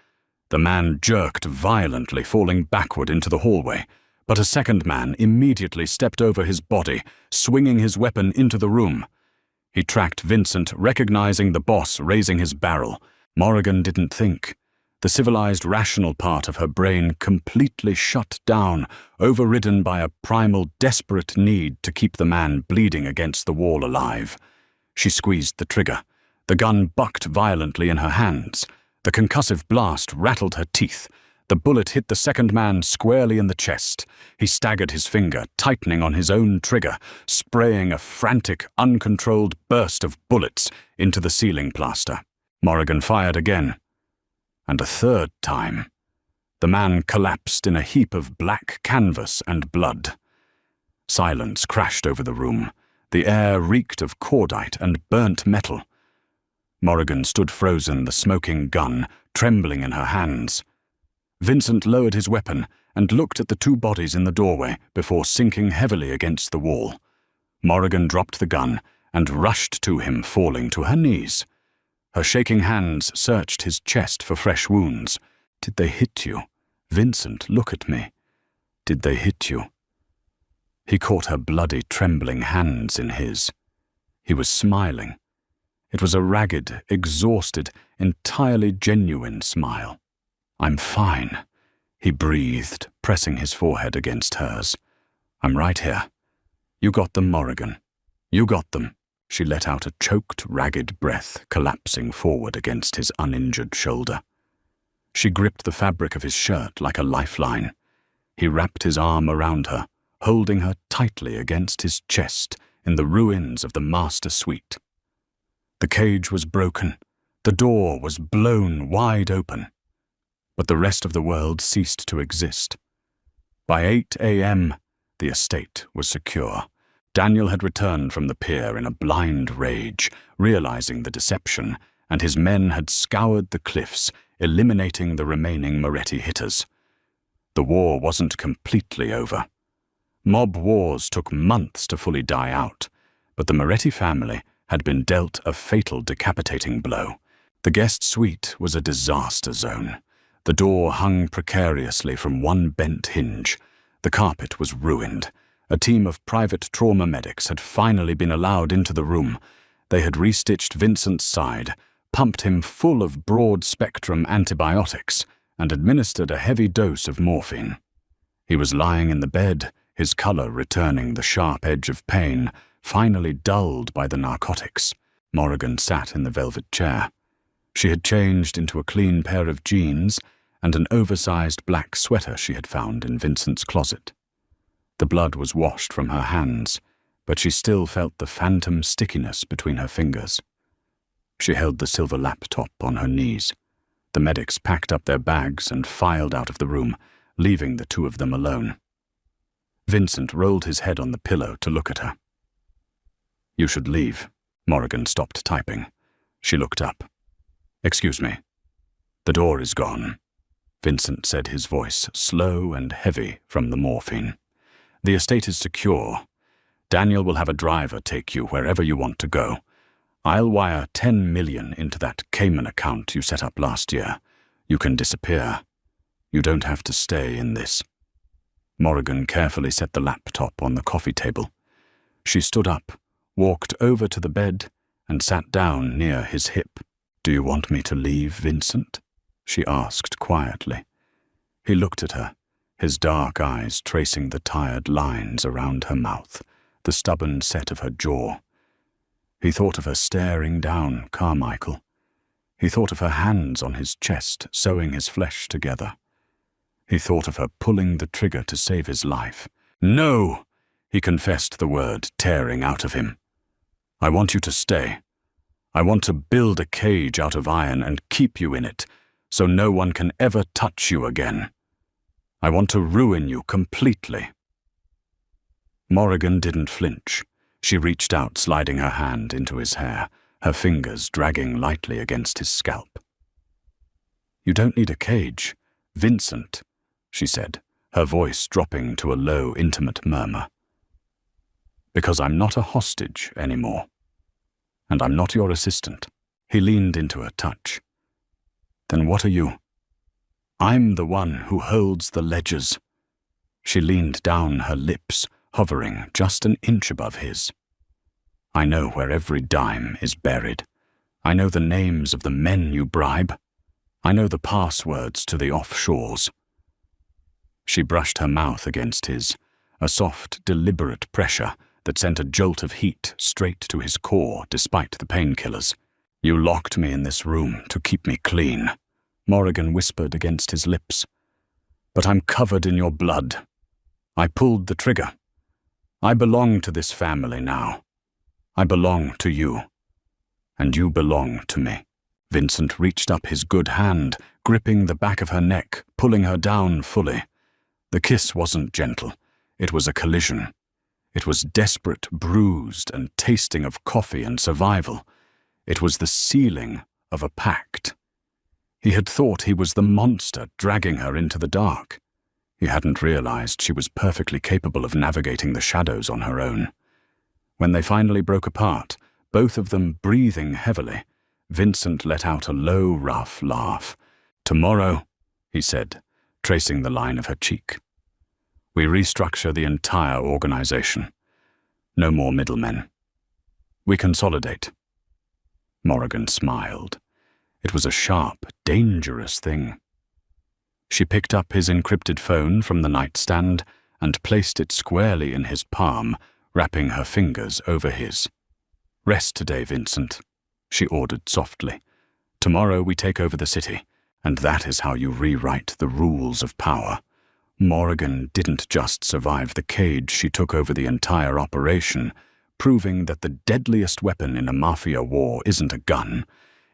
The man jerked violently, falling backward into the hallway, but a second man immediately stepped over his body, swinging his weapon into the room. He tracked Vincent, recognizing the boss raising his barrel. Morrigan didn't think. The civilized, rational part of her brain completely shut down, overridden by a primal, desperate need to keep the man bleeding against the wall alive. She squeezed the trigger. The gun bucked violently in her hands. The concussive blast rattled her teeth. The bullet hit the second man squarely in the chest. He staggered his finger, tightening on his own trigger, spraying a frantic, uncontrolled burst of bullets into the ceiling plaster. Morrigan fired again. And a third time. The man collapsed in a heap of black canvas and blood. Silence crashed over the room. The air reeked of cordite and burnt metal. Morrigan stood frozen, the smoking gun trembling in her hands. Vincent lowered his weapon and looked at the 2 bodies in the doorway before sinking heavily against the wall. Morrigan dropped the gun and rushed to him, falling to her knees. Her shaking hands searched his chest for fresh wounds. "Did they hit you? Vincent, look at me. Did they hit you?" He caught her bloody, trembling hands in his. He was smiling. It was a ragged, exhausted, entirely genuine smile. "I'm fine," he breathed, pressing his forehead against hers. "I'm right here. You got them, Morrigan. You got them." She let out a choked, ragged breath, collapsing forward against his uninjured shoulder. She gripped the fabric of his shirt like a lifeline. He wrapped his arm around her, holding her tightly against his chest in the ruins of the master suite. The cage was broken. The door was blown wide open. But the rest of the world ceased to exist. By 8 a.m., the estate was secure. Daniel had returned from the pier in a blind rage, realizing the deception, and his men had scoured the cliffs, eliminating the remaining Moretti hitters. The war wasn't completely over. Mob wars took months to fully die out, but the Moretti family had been dealt a fatal decapitating blow. The guest suite was a disaster zone. The door hung precariously from one bent hinge. The carpet was ruined. A team of private trauma medics had finally been allowed into the room. They had restitched Vincent's side, pumped him full of broad-spectrum antibiotics, and administered a heavy dose of morphine. He was lying in the bed, his color returning the sharp edge of pain, finally dulled by the narcotics. Morrigan sat in the velvet chair. She had changed into a clean pair of jeans and an oversized black sweater she had found in Vincent's closet. The blood was washed from her hands, but she still felt the phantom stickiness between her fingers. She held the silver laptop on her knees. The medics packed up their bags and filed out of the room, leaving the two of them alone. Vincent rolled his head on the pillow to look at her. "You should leave." Morrigan stopped typing. She looked up. "Excuse me." "The door is gone," Vincent said, his voice slow and heavy from the morphine. "The estate is secure. Daniel will have a driver take you wherever you want to go. I'll wire 10 million into that Cayman account you set up last year. You can disappear. You don't have to stay in this." Morrigan carefully set the laptop on the coffee table. She stood up, walked over to the bed, and sat down near his hip. "Do you want me to leave, Vincent?" she asked quietly. He looked at her, his dark eyes tracing the tired lines around her mouth, the stubborn set of her jaw. He thought of her staring down Carmichael. He thought of her hands on his chest, sewing his flesh together. He thought of her pulling the trigger to save his life. "No!" he confessed the word tearing out of him. "I want you to stay. I want to build a cage out of iron and keep you in it, so no one can ever touch you again. I want to ruin you completely." Morrigan didn't flinch. She reached out, sliding her hand into his hair, her fingers dragging lightly against his scalp. "You don't need a cage, Vincent," she said, her voice dropping to a low, intimate murmur. "Because I'm not a hostage anymore. And I'm not your assistant." He leaned into her touch. "Then what are you?" "I'm the one who holds the ledgers." She leaned down, her lips hovering just an inch above his. "I know where every dime is buried. I know the names of the men you bribe. I know the passwords to the offshores." She brushed her mouth against his, a soft, deliberate pressure that sent a jolt of heat straight to his core despite the painkillers. "You locked me in this room to keep me clean," Morrigan whispered against his lips. "But I'm covered in your blood. I pulled the trigger. I belong to this family now. I belong to you. And you belong to me." Vincent reached up his good hand, gripping the back of her neck, pulling her down fully. The kiss wasn't gentle. It was a collision. It was desperate, bruised, and tasting of coffee and survival. It was the sealing of a pact. He had thought he was the monster dragging her into the dark. He hadn't realized she was perfectly capable of navigating the shadows on her own. When they finally broke apart, both of them breathing heavily, Vincent let out a low, rough laugh. "Tomorrow," he said, tracing the line of her cheek, "we restructure the entire organization. No more middlemen. We consolidate." Morrigan smiled. It was a sharp, dangerous thing. She picked up his encrypted phone from the nightstand and placed it squarely in his palm, wrapping her fingers over his. "Rest today, Vincent," she ordered softly. "Tomorrow we take over the city, and that is how you rewrite the rules of power." Morrigan didn't just survive the cage, she took over the entire operation, proving that the deadliest weapon in a Mafia war isn't a gun,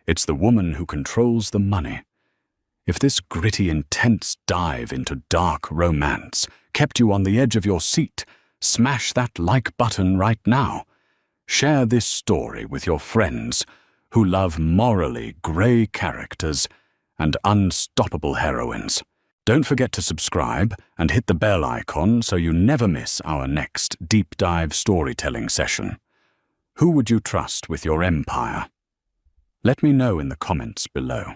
it's the woman who controls the money. If this gritty, intense dive into dark romance kept you on the edge of your seat, smash that like button right now. Share this story with your friends who love morally grey characters and unstoppable heroines. Don't forget to subscribe and hit the bell icon so you never miss our next deep dive storytelling session. Who would you trust with your empire? Let me know in the comments below.